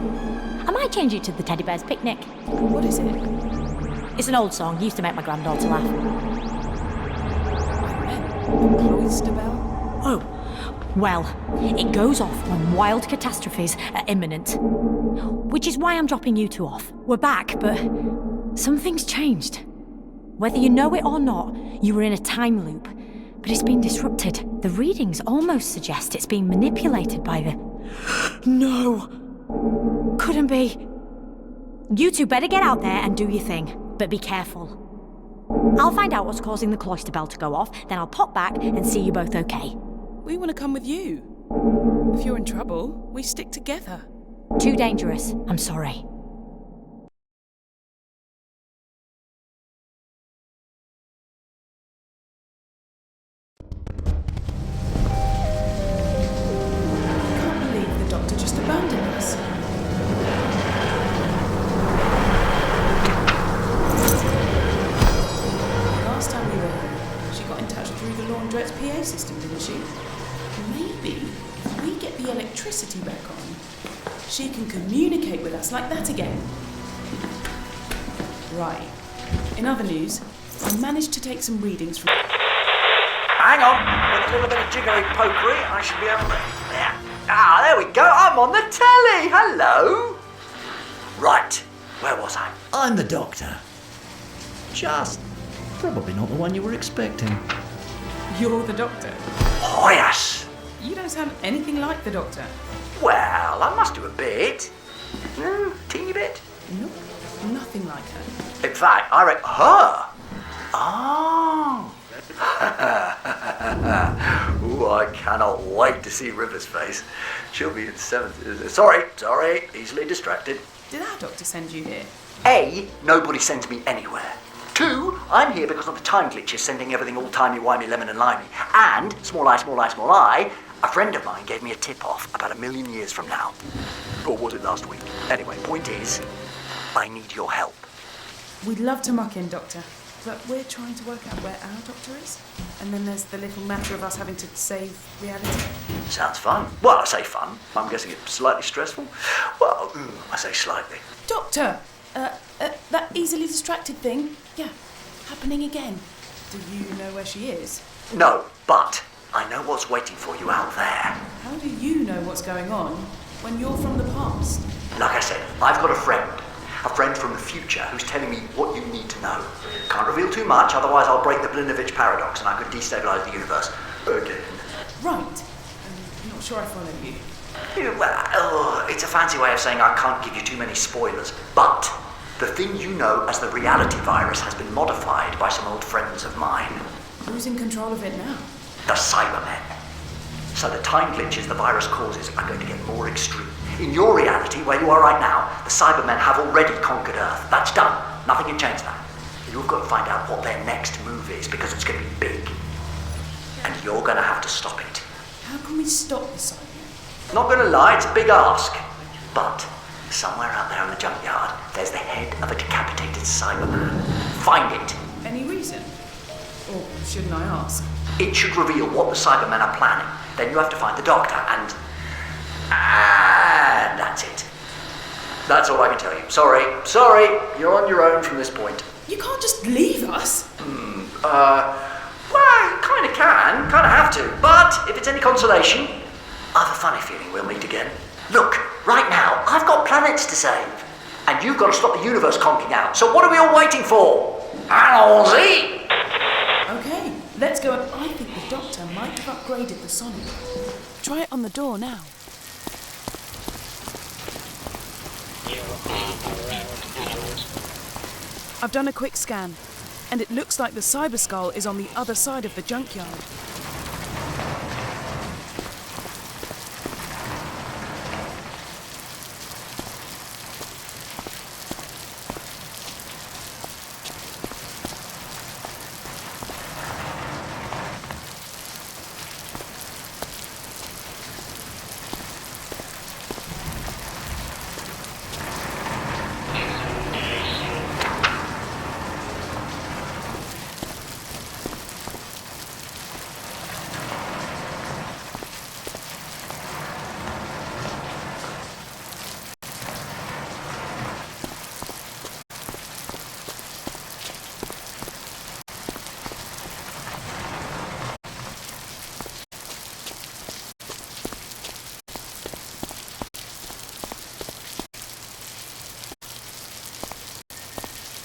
I might change it to the Teddy Bear's Picnic. What is it? It's an old song, used to make my granddaughter laugh. I meant the cloister bell. Oh, well, it goes off when wild catastrophes are imminent. Which is why I'm dropping you two off. We're back, but something's changed. Whether you know it or not, you were in a time loop, but it's been disrupted. The readings almost suggest it's being manipulated by the... No! Couldn't be. You two better get out there and do your thing, but be careful. I'll find out what's causing the cloister bell to go off, then I'll pop back and see you both okay. We want to come with you. If you're in trouble, we stick together. Too dangerous. I'm sorry. PA system, didn't she? Maybe if we get the electricity back on, she can communicate with us like that again. Right. In other news, I managed to take some readings from... Hang on, with a little bit of jiggery pokery, I should be able to... Ah, there we go, I'm on the telly, hello! Right, where was I? I'm the Doctor. Just probably not the one you were expecting. You're the Doctor? Oh, yes. You don't sound anything like the Doctor. Well, I must do a bit. Teeny bit. Nope, nothing like her. In fact, I reckon... Her? Oh. Ooh, I cannot wait to see River's face. She'll be in 7th... Sorry, easily distracted. Did our Doctor send you here? A, nobody sends me anywhere. 2, I'm here because of the time glitches sending everything all timey-wimey, lemon and limey. And, small eye, a friend of mine gave me a tip-off about 1,000,000 years from now. Or was it last week? Anyway, point is, I need your help. We'd love to muck in, Doctor, but we're trying to work out where our Doctor is. And then there's the little matter of us having to save reality. Sounds fun. Well, I say fun. I'm guessing it's slightly stressful. Well, I say slightly. Doctor! That easily distracted thing, yeah, happening again. Do you know where she is? No, but I know what's waiting for you out there. How do you know what's going on when you're from the past? Like I said, I've got a friend from the future who's telling me what you need to know. Can't reveal too much, otherwise I'll break the Blinovich paradox and I could destabilize the universe again. Right. I'm not sure I follow you. Well, it's a fancy way of saying I can't give you too many spoilers, but the thing you know as the reality virus has been modified by some old friends of mine. Who's in control of it now? The Cybermen. So the time glitches the virus causes are going to get more extreme. In your reality, where you are right now, the Cybermen have already conquered Earth. That's done. Nothing can change that. You've got to find out what their next move is, because it's going to be big. And you're going to have to stop it. How can we stop the Cybermen? Not going to lie, it's a big ask. But somewhere out there in the junkyard, there's the head of a decapitated Cyberman. Find it. Any reason? Or shouldn't I ask? It should reveal what the Cybermen are planning. Then you have to find the Doctor and that's it. That's all I can tell you. Sorry, you're on your own from this point. You can't just leave us. Well, you kind of can, kind of have to. But if it's any consolation, I have a funny feeling we'll meet again. Look, right now, I've got planets to save. And you've got to stop the universe conking out. So what are we all waiting for? Allons-y! Okay, let's go. I think the Doctor might have upgraded the Sonic. Try it on the door now. I've done a quick scan, and it looks like the Cyber Skull is on the other side of the junkyard.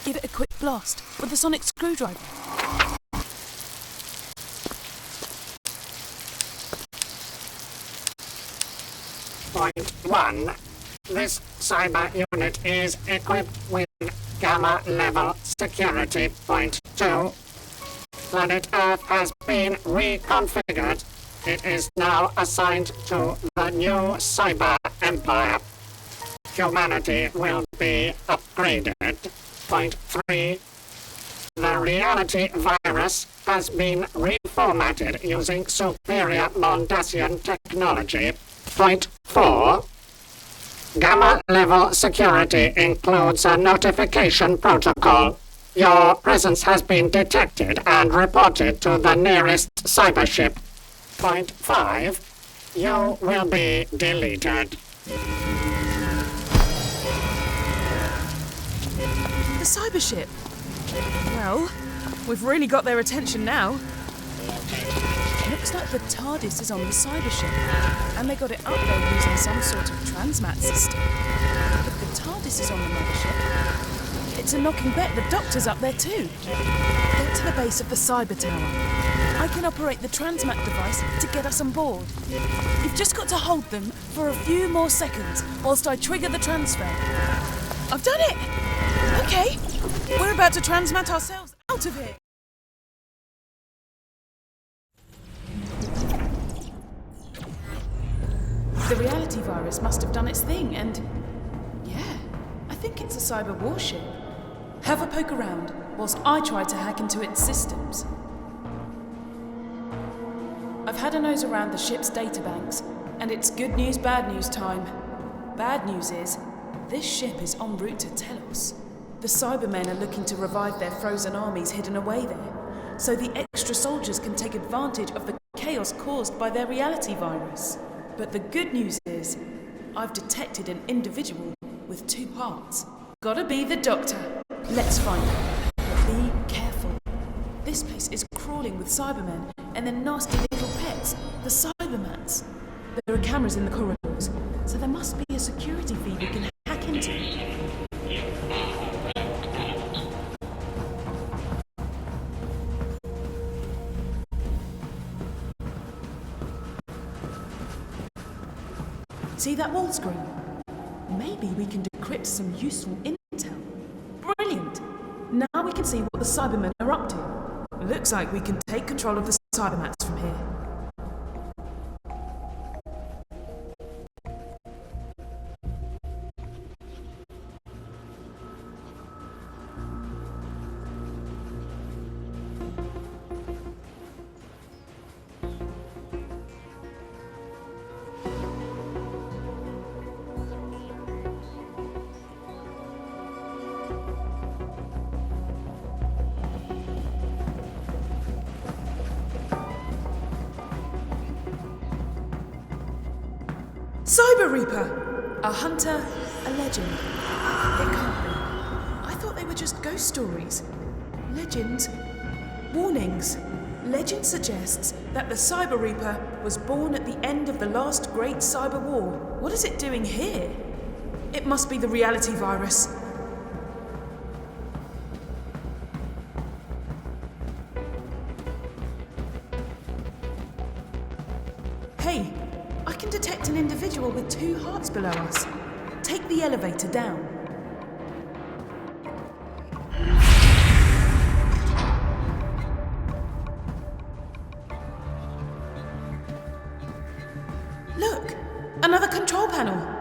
Give it a quick blast with the sonic screwdriver. Point 1. This cyber unit is equipped with Gamma level security. Point 2. Planet Earth has been reconfigured. It is now assigned to the new Cyber Empire. Humanity will be upgraded. Point 3. The reality virus has been reformatted using superior Mondasian technology. Point 4. Gamma level security includes a notification protocol. Your presence has been detected and reported to the nearest cybership. Point 5. You will be deleted. The cyber ship. Well, we've really got their attention now. Looks like the TARDIS is on the cyber ship, and they got it up there using some sort of transmat system. If the TARDIS is on the mothership, it's a knocking bet the Doctor's up there too. Get to the base of the cyber tower. I can operate the transmat device to get us on board. You've just got to hold them for a few more seconds whilst I trigger the transfer. I've done it! Okay, we're about to transmat ourselves out of here. The reality virus must have done its thing, and yeah, I think it's a cyber warship. Have a poke around whilst I try to hack into its systems. I've had a nose around the ship's databanks, and it's good news, bad news time. Bad news is, this ship is en route to Telos. The Cybermen are looking to revive their frozen armies hidden away there, so the extra soldiers can take advantage of the chaos caused by their reality virus. But the good news is, I've detected an individual with two hearts. Gotta be the Doctor. Let's find him. But be careful. This place is crawling with Cybermen and their nasty little pets, the Cybermats. There are cameras in the corridors, so there must be a security feed we can hack into. See that wall screen? Maybe we can decrypt some useful intel. Brilliant! Now we can see what the Cybermen are up to. Looks like we can take control of the Cybermats from here. Reaper! A hunter, a legend. It can't be. I thought they were just ghost stories. Legends. Warnings. Legend suggests that the Cyber Reaper was born at the end of the last great cyber war. What is it doing here? It must be the reality virus. Hey, I can detect an individual with 2 hearts below us. Take the elevator down. Look, another control panel.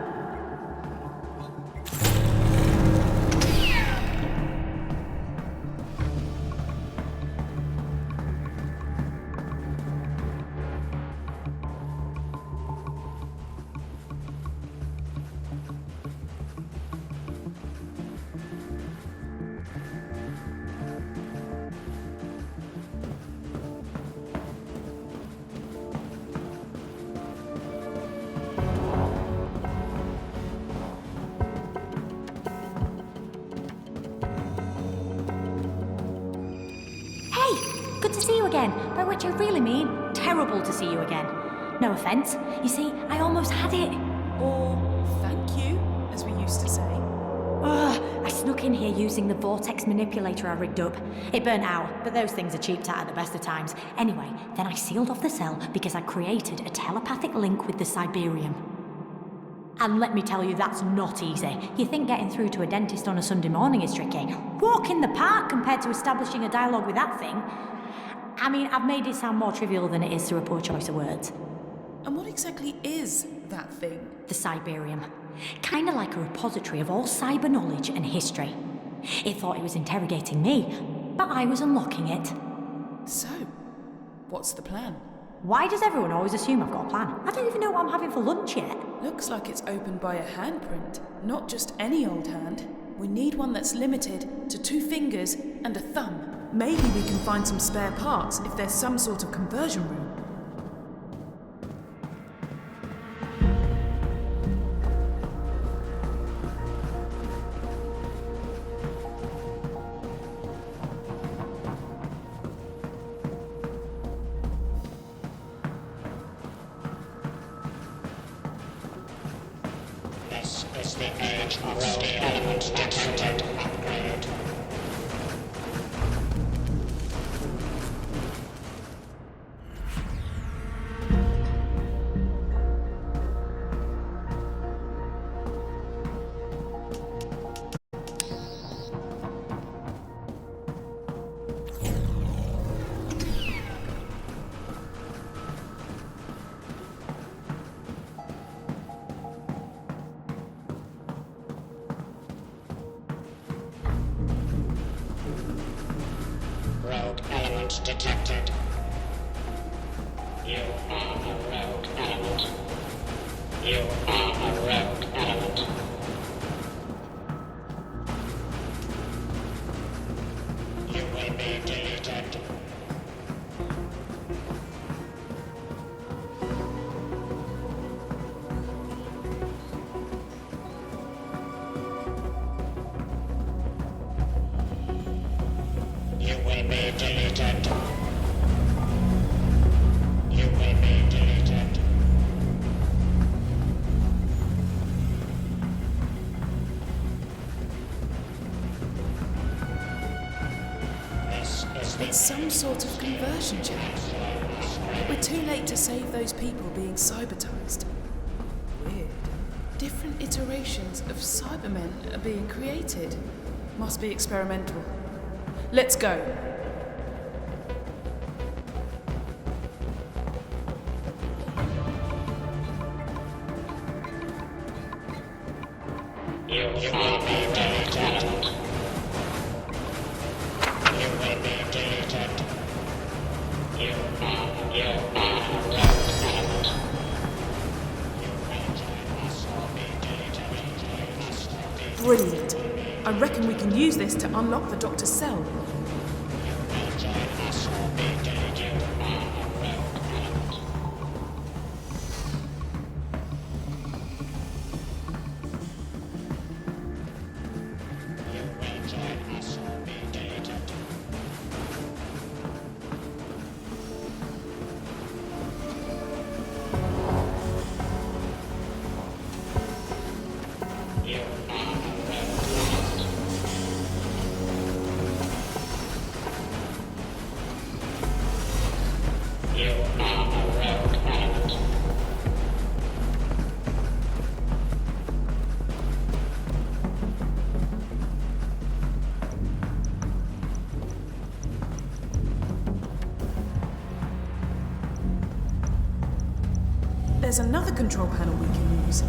Good to see you again, by which I really mean terrible to see you again. No offence. You see, I almost had it. Or thank you, as we used to say. I snuck in here using the vortex manipulator I rigged up. It burnt out, but those things are cheap at the best of times. Anyway, then I sealed off the cell because I created a telepathic link with the Siberium. And let me tell you, that's not easy. You think getting through to a dentist on a Sunday morning is tricky? Walk in the park compared to establishing a dialogue with that thing. I mean, I've made it sound more trivial than it is through a poor choice of words. And what exactly is that thing? The Siberium. Kinda like a repository of all cyber knowledge and history. It thought it was interrogating me, but I was unlocking it. So, what's the plan? Why does everyone always assume I've got a plan? I don't even know what I'm having for lunch yet. Looks like it's opened by a handprint. Not just any old hand. We need one that's limited to 2 fingers and a thumb. Maybe we can find some spare parts if there's some sort of conversion room. This is the age of steel elements detected. Upgrade. Rogue element detected. You are a rogue element. You are a rogue element. You will be deleted. You will be deleted. You will be deleted. This is the It's some sort of conversion chip. We're too late to save those people being cybertized. Weird. Different iterations of Cybermen are being created. Must be experimental. Let's go. You will be deleted. You will be deleted. You are a rogue element. You will join us or be deleted. Brilliant. I reckon we can use this to unlock the Doctor's cell. You will join us or be deleted. You are a rogue element. There's another control panel we can use.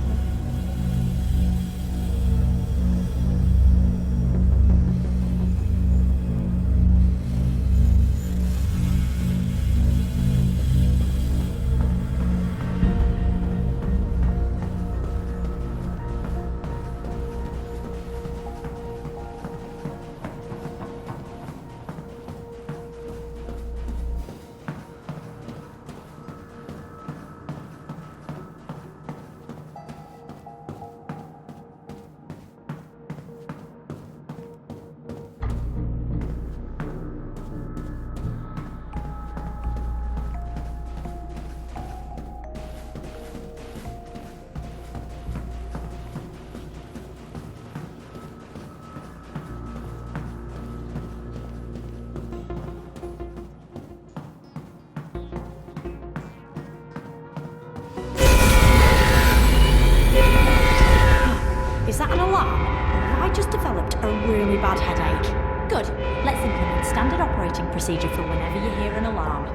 Is that an alarm? Or have I just developed a really bad headache? Good. Let's implement standard operating procedure for whenever you hear an alarm.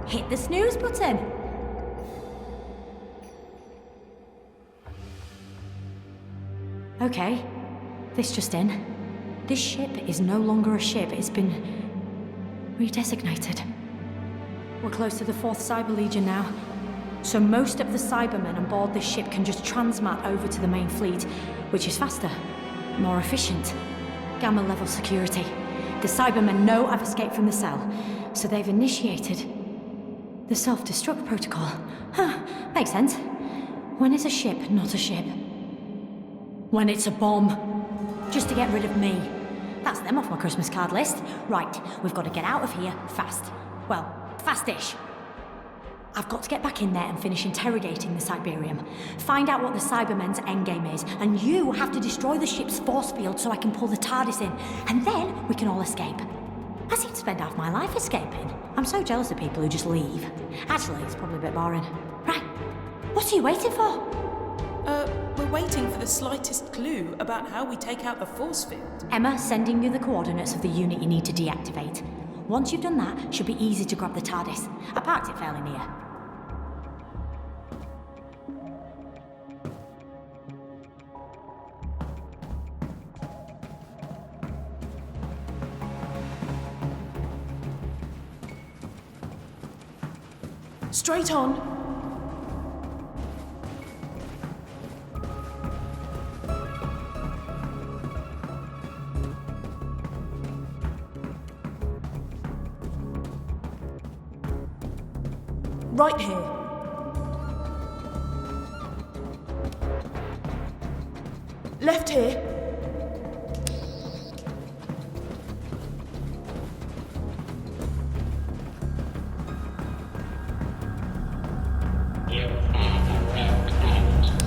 Hit the snooze button. Okay. This just in. This ship is no longer a ship. It's been redesignated. We're close to the 4th Cyber Legion now. So most of the Cybermen on board this ship can just transmat over to the main fleet, which is faster, more efficient. Gamma level security. The Cybermen know I've escaped from the cell, so they've initiated the self-destruct protocol. Huh, makes sense. When is a ship not a ship? When it's a bomb. Just to get rid of me. That's them off my Christmas card list. Right, we've got to get out of here fast. Well, fast-ish. I've got to get back in there and finish interrogating the Cyberium. Find out what the Cybermen's endgame is, and you have to destroy the ship's force field so I can pull the TARDIS in, and then we can all escape. I seem to spend half my life escaping. I'm so jealous of people who just leave. Actually, it's probably a bit boring. Right, what are you waiting for? We're waiting for the slightest clue about how we take out the force field. Emma, sending you the coordinates of the unit you need to deactivate. Once you've done that, it should be easy to grab the TARDIS. I parked it fairly near. Straight on. Right here. Left here.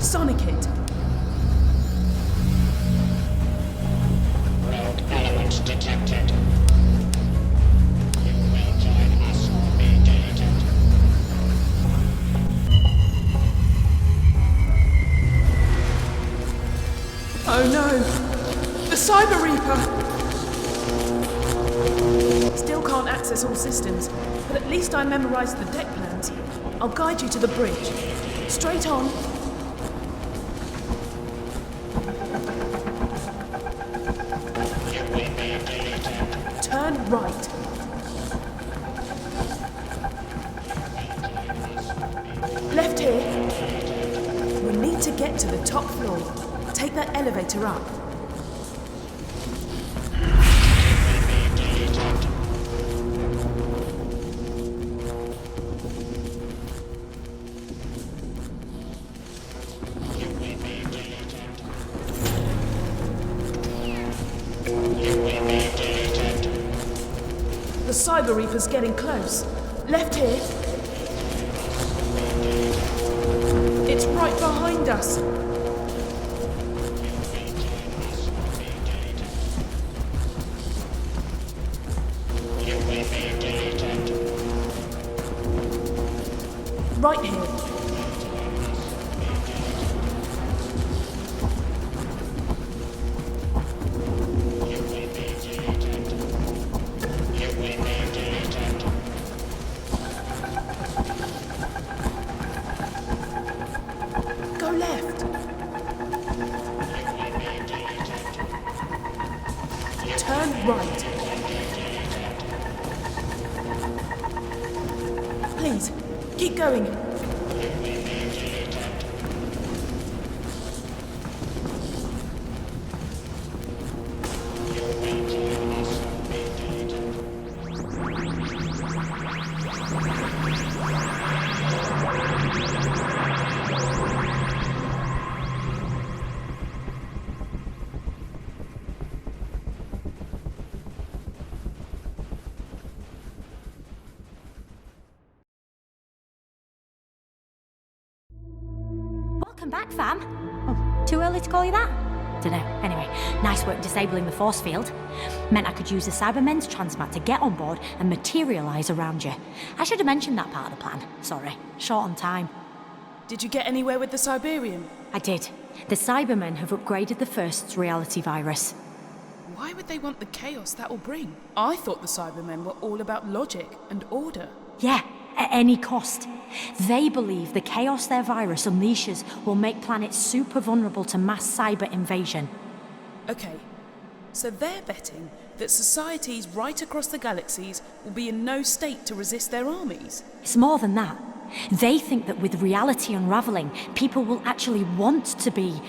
Sonic it. Rogue elements detected. You will join us or be deleted. Oh no! The Cyber Reaper! Still can't access all systems, but at least I memorized the deck plans. I'll guide you to the bridge. Straight on. Turn right. Left here. We need to get to the top floor. Take that elevator up. The Cyber Reaper's getting close. Left here. It's right behind us. right here. Go left. Turn right. Please, keep going. Welcome back, fam. Oh, too early to call you that? Dunno. Anyway, nice work disabling the force field. Meant I could use the Cybermen's transmat to get on board and materialise around you. I should have mentioned that part of the plan. Sorry. Short on time. Did you get anywhere with the Siberian? I did. The Cybermen have upgraded the first reality virus. Why would they want the chaos that will bring? I thought the Cybermen were all about logic and order. Yeah, at any cost. They believe the chaos their virus unleashes will make planets super vulnerable to mass cyber invasion. Okay, so they're betting that societies right across the galaxies will be in no state to resist their armies. It's more than that. They think that with reality unravelling, people will actually want to be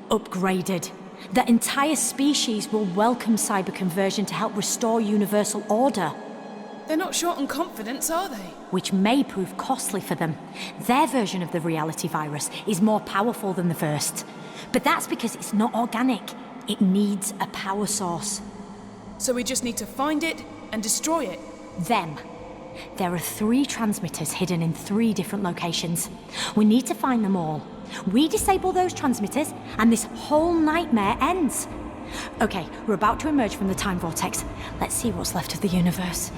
upgraded. That entire species will welcome cyber conversion to help restore universal order. They're not short on confidence, are they? Which may prove costly for them. Their version of the reality virus is more powerful than the first. But that's because it's not organic. It needs a power source. So we just need to find it and destroy it? Them. There are 3 transmitters hidden in 3 different locations. We need to find them all. We disable those transmitters, and this whole nightmare ends. Okay, we're about to emerge from the time vortex. Let's see what's left of the universe.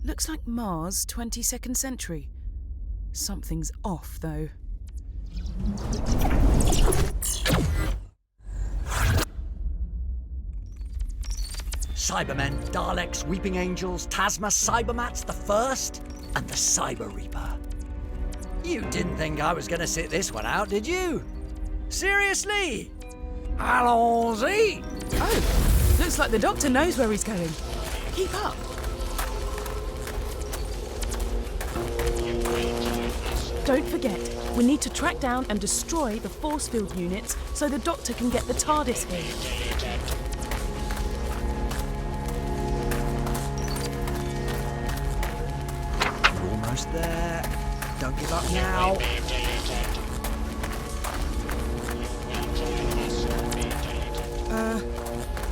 Looks like Mars, 22nd century. Something's off, though. Cybermen, Daleks, Weeping Angels, Tasma, Cybermats, the First, and the Cyber Reaper. You didn't think I was going to sit this one out, did you? Seriously? Allons-y! Oh, looks like the Doctor knows where he's going. Keep up. Don't forget, we need to track down and destroy the force field units so the Doctor can get the TARDIS here. You're almost there. Don't give up now.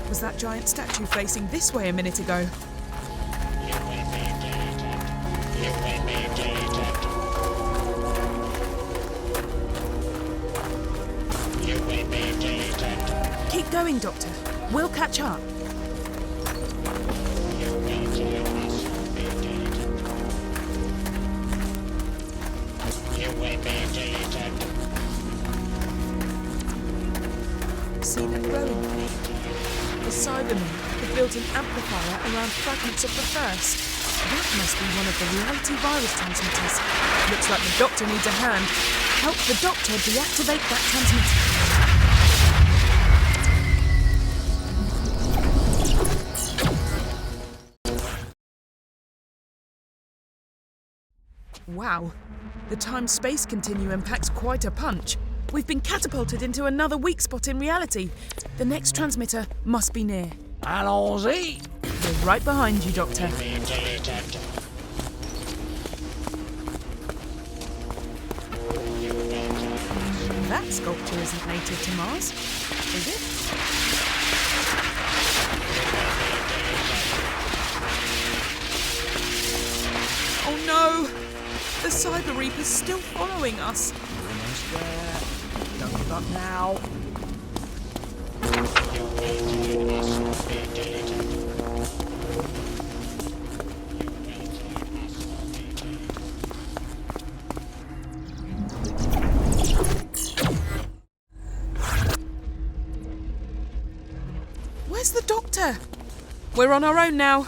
Was that giant statue facing this way a minute ago? Keep going, Doctor. We'll catch up. See them growing? The Cybermen have built an amplifier around fragments of the first. That must be one of the reality virus transmitters. Looks like the Doctor needs a hand. Help the Doctor deactivate that transmitter. Wow, the time-space continuum packs quite a punch. We've been catapulted into another weak spot in reality. The next transmitter must be near. Allons-y! We're right behind you, Doctor. That sculpture isn't native to Mars, is it? Oh no! The Cyber Reaper's still following us. Almost there. Don't give up now. Where's the doctor? We're on our own now.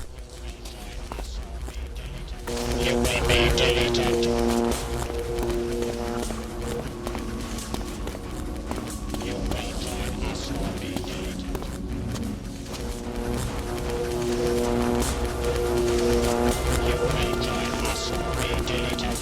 You may be deleted. Your waypoint has now been deleted. Your waypoint has now been deleted.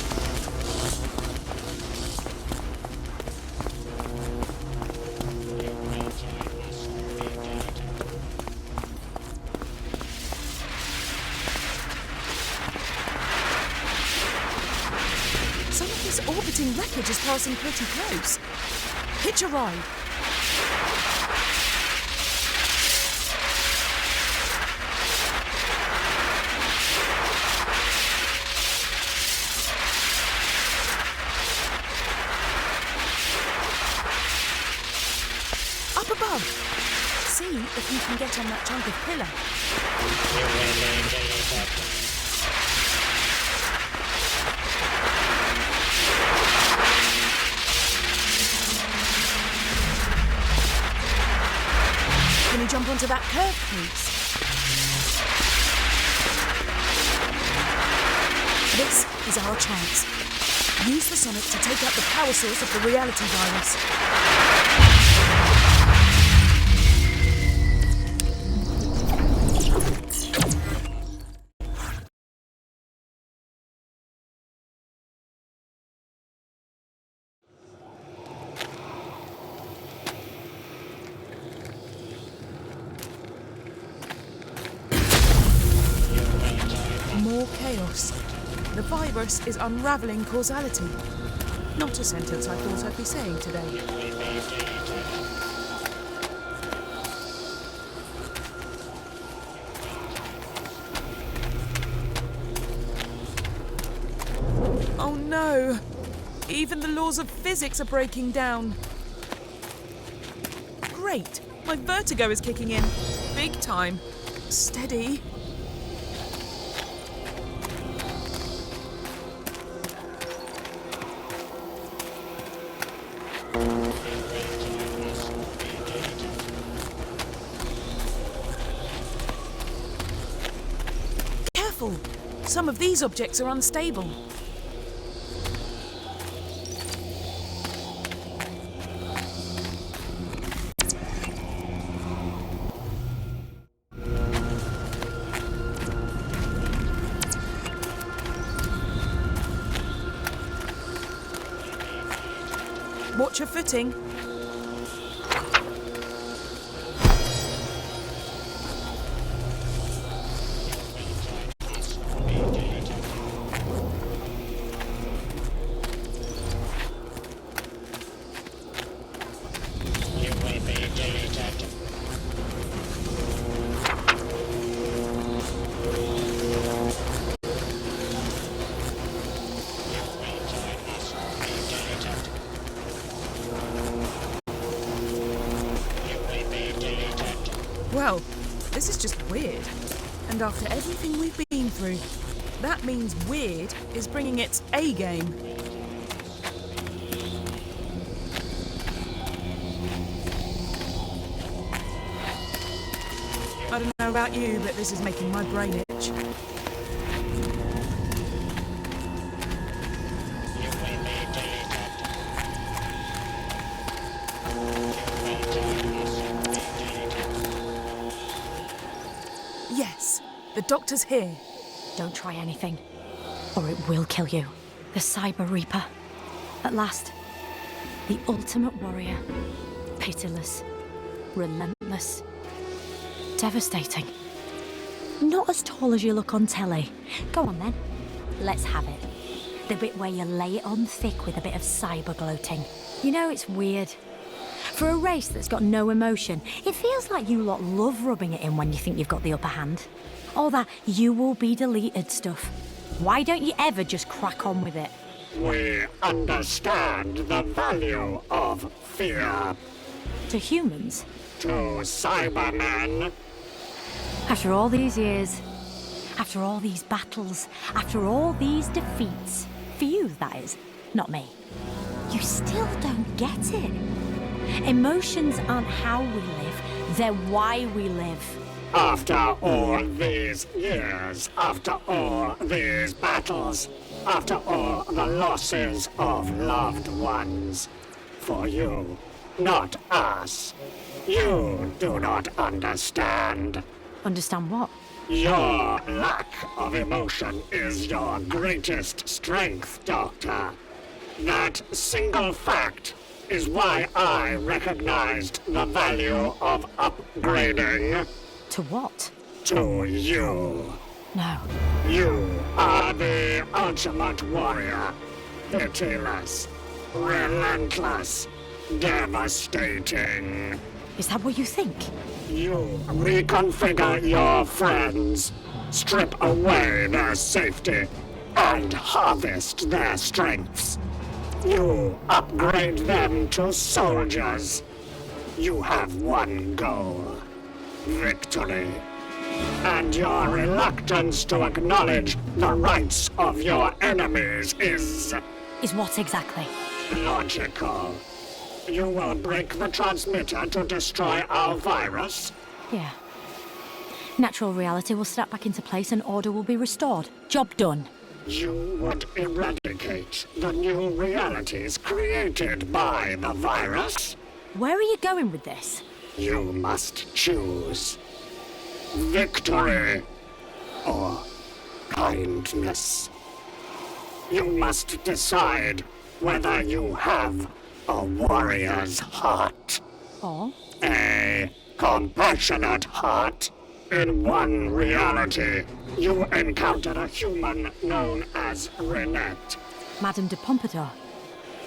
Some of this orbiting wreckage is passing pretty close. Hitch a ride. Up above. See if you can get on that chunk of pillar. You may be deleted. Can you jump onto that curve, please? This is our chance. Use the sonic to take out the power source of the reality virus. More chaos. The virus is unravelling causality. Not a sentence I thought I'd be saying today. Oh no! Even the laws of physics are breaking down. Great! My vertigo is kicking in. Big time. Steady. Careful! Some of these objects are unstable. Watch your footing. Well, this is just weird. And after everything we've been through, that means weird is bringing its A game. I don't know about you, but this is making my brain itch. Yes, the doctor's here. Don't try anything, or it will kill you. The Cyber Reaper. At last, the ultimate warrior. Pitiless, relentless, devastating. Not as tall as you look on telly. Go on then, let's have it. The bit where you lay it on thick with a bit of cyber gloating. You know, it's weird. For a race that's got no emotion, it feels like you lot love rubbing it in when you think you've got the upper hand. All that you will be deleted stuff. Why don't you ever just crack on with it? We understand the value of fear. To humans, to Cybermen. After all these years, after all these battles, after all these defeats, for you, that is, not me, you still don't get it. Emotions aren't how we live, they're why we live. After all these years, after all these battles, after all the losses of loved ones, for you, not us, you do not understand. Understand what? Your lack of emotion is your greatest strength, Doctor. That single fact is why I recognized the value of upgrading. To what? To you. No. You are the ultimate warrior. Pitiless, relentless, devastating. Is that what you think? You reconfigure your friends, strip away their safety, and harvest their strengths. You upgrade them to soldiers. You have one goal: victory. And your reluctance to acknowledge the rights of your enemies is... Is what exactly? Logical. You will break the transmitter to destroy our virus? Yeah. Natural reality will snap back into place and order will be restored. Job done. You would eradicate the new realities created by the virus? Where are you going with this? You must choose. Victory or kindness. You must decide whether you have a warrior's heart. Or? A compassionate heart. In one reality, you encountered a human known as Renette. Madame de Pompadour.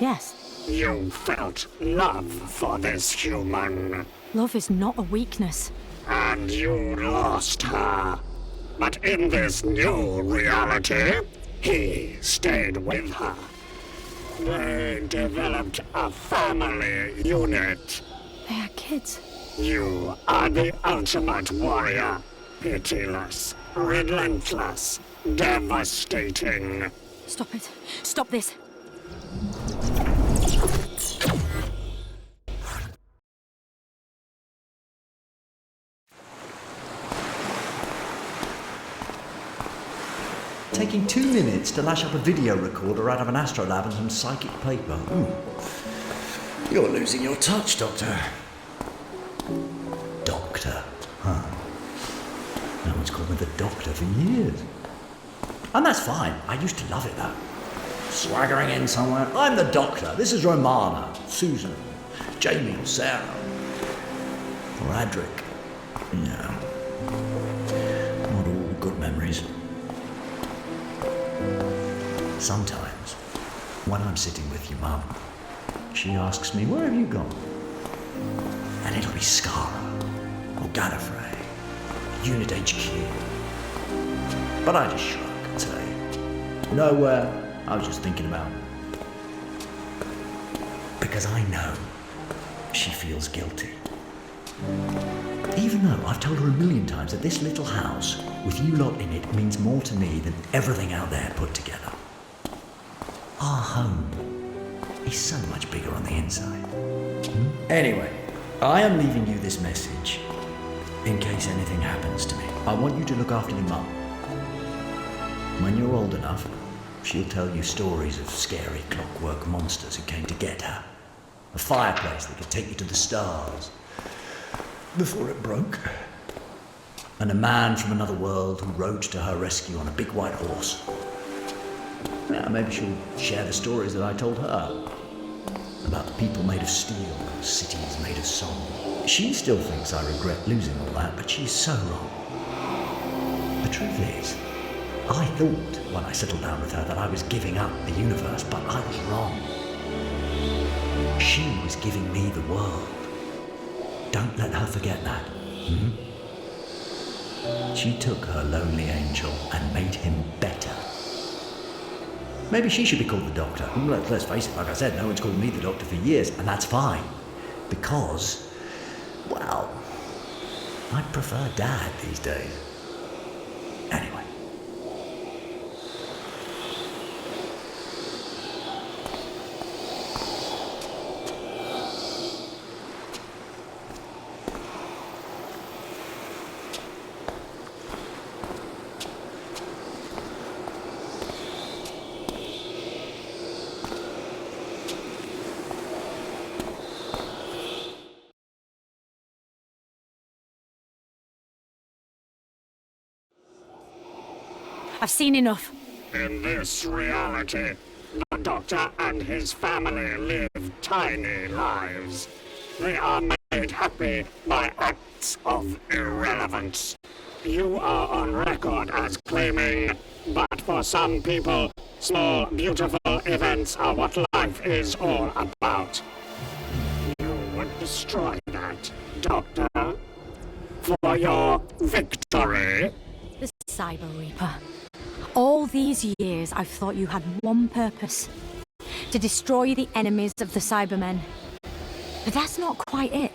Yes. You felt love for this human. Love is not a weakness. And you lost her. But in this new reality, he stayed with her. They developed a family unit. They are kids. You are the ultimate warrior. Pitiless, relentless, devastating. Stop it. Stop this. Taking 2 minutes to lash up a video recorder out of an astrolab and some psychic paper. You're losing your touch, Doctor. Doctor, huh? No one's called me the Doctor for years. And that's fine. I used to love it, though. Swaggering in somewhere. I'm the Doctor. This is Romana, Susan, Jamie, Sarah, or Adric. Yeah. Not all good memories. Sometimes, when I'm sitting with your mum, she asks me, where have you gone? And it'll be Skara, or Gallifrey, Unit HQ. But I just shrug and say, nowhere, I was just thinking about. Because I know she feels guilty. Even though I've told her 1,000,000 times that this little house, with you lot in it, means more to me than everything out there put together. Our home is so much bigger on the inside. Anyway, I am leaving you this message in case anything happens to me. I want you to look after your mum. When you're old enough, she'll tell you stories of scary clockwork monsters who came to get her. A fireplace that could take you to the stars before it broke. And a man from another world who rode to her rescue on a big white horse. Now, maybe she'll share the stories that I told her. About the people made of steel, cities made of song. She still thinks I regret losing all that, but she's so wrong. The truth is, I thought when I settled down with her that I was giving up the universe, but I was wrong. She was giving me the world. Don't let her forget that. She took her lonely angel and made him better. Maybe she should be called the Doctor. Let's face it, like I said, no one's called me the Doctor for years, and that's fine. Because Well, I prefer Dad these days. Anyway. I've seen enough. In this reality, the Doctor and his family live tiny lives. They are made happy by acts of irrelevance. You are on record as claiming, but for some people, small, beautiful events are what life is all about. You would destroy that, Doctor, for your victory. The Cyber Reaper. All these years, I've thought you had one purpose. To destroy the enemies of the Cybermen. But that's not quite it.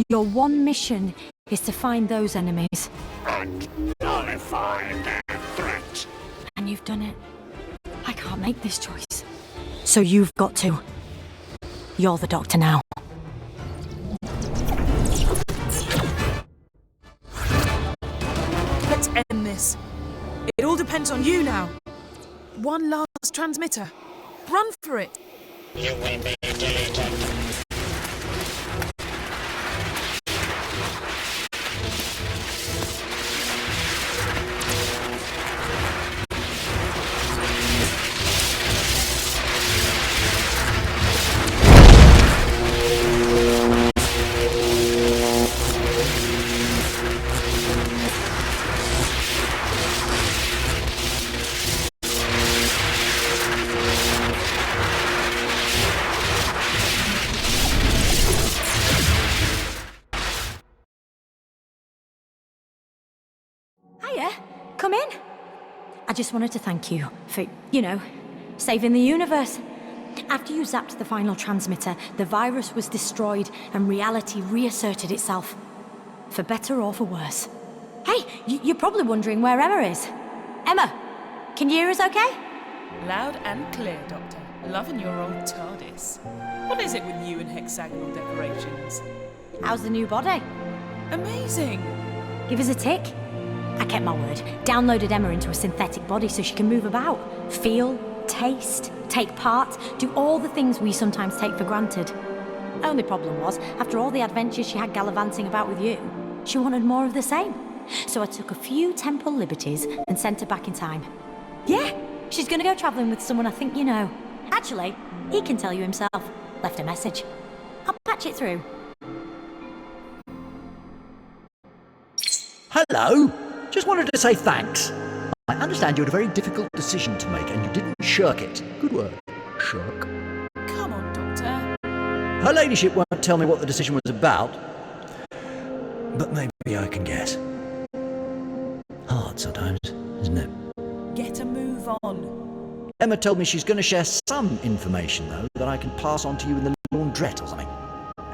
Your one mission is to find those enemies. And nullify their threat. And you've done it. I can't make this choice. So you've got to. You're the Doctor now. Let's end this. It all depends on you now. One last transmitter. Run for it. You will be deleted. Hiya, come in. I just wanted to thank you for, saving the universe. After you zapped the final transmitter, the virus was destroyed and reality reasserted itself. For better or for worse. Hey, you're probably wondering where Emma is. Emma, can you hear us okay? Loud and clear, Doctor. Loving your old TARDIS. What is it with you and hexagonal decorations? How's the new body? Amazing. Give us a tick. I kept my word. Downloaded Emma into a synthetic body so she can move about, feel, taste, take part, do all the things we sometimes take for granted. Only problem was, after all the adventures she had gallivanting about with you, she wanted more of the same. So I took a few temporal liberties and sent her back in time. Yeah, she's gonna go travelling with someone I think you know. Actually, he can tell you himself. Left a message. I'll patch it through. Hello! Just wanted to say thanks. I understand you had a very difficult decision to make and you didn't shirk it. Good work. Shirk. Come on, Doctor. Her ladyship won't tell me what the decision was about, but maybe I can guess. Hard sometimes, isn't it? Get a move on. Emma told me she's going to share some information, though, that I can pass on to you in the laundrette or something.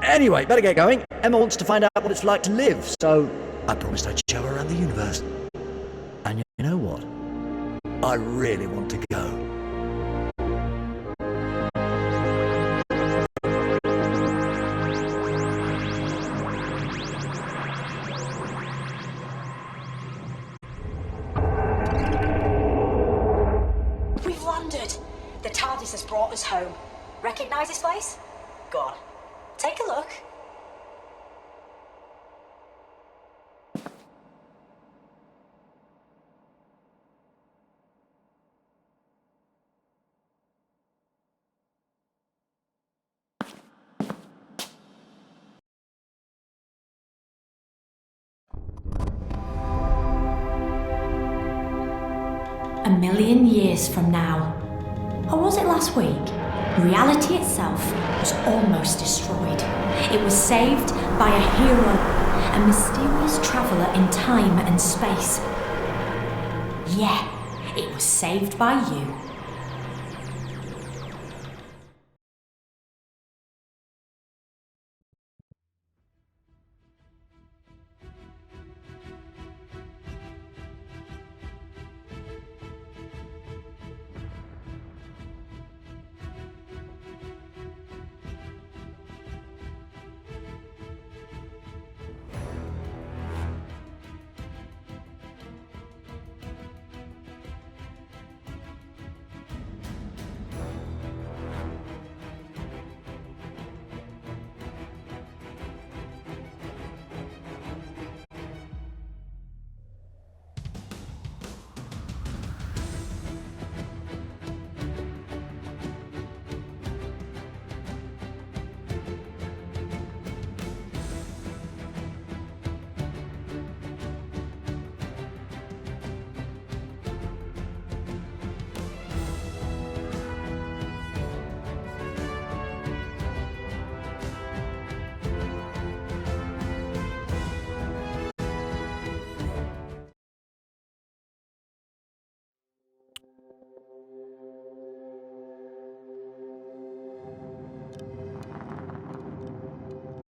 Anyway, better get going. Emma wants to find out what it's like to live, so I promised I'd show her around the universe. And you know what? I really want to go. We've landed. The TARDIS has brought us home. Recognise this place? Go on. Take a look. A million years from now, or was it last week? Reality itself was almost destroyed. It was saved by a hero, a mysterious traveller in time and space. Yeah, it was saved by you.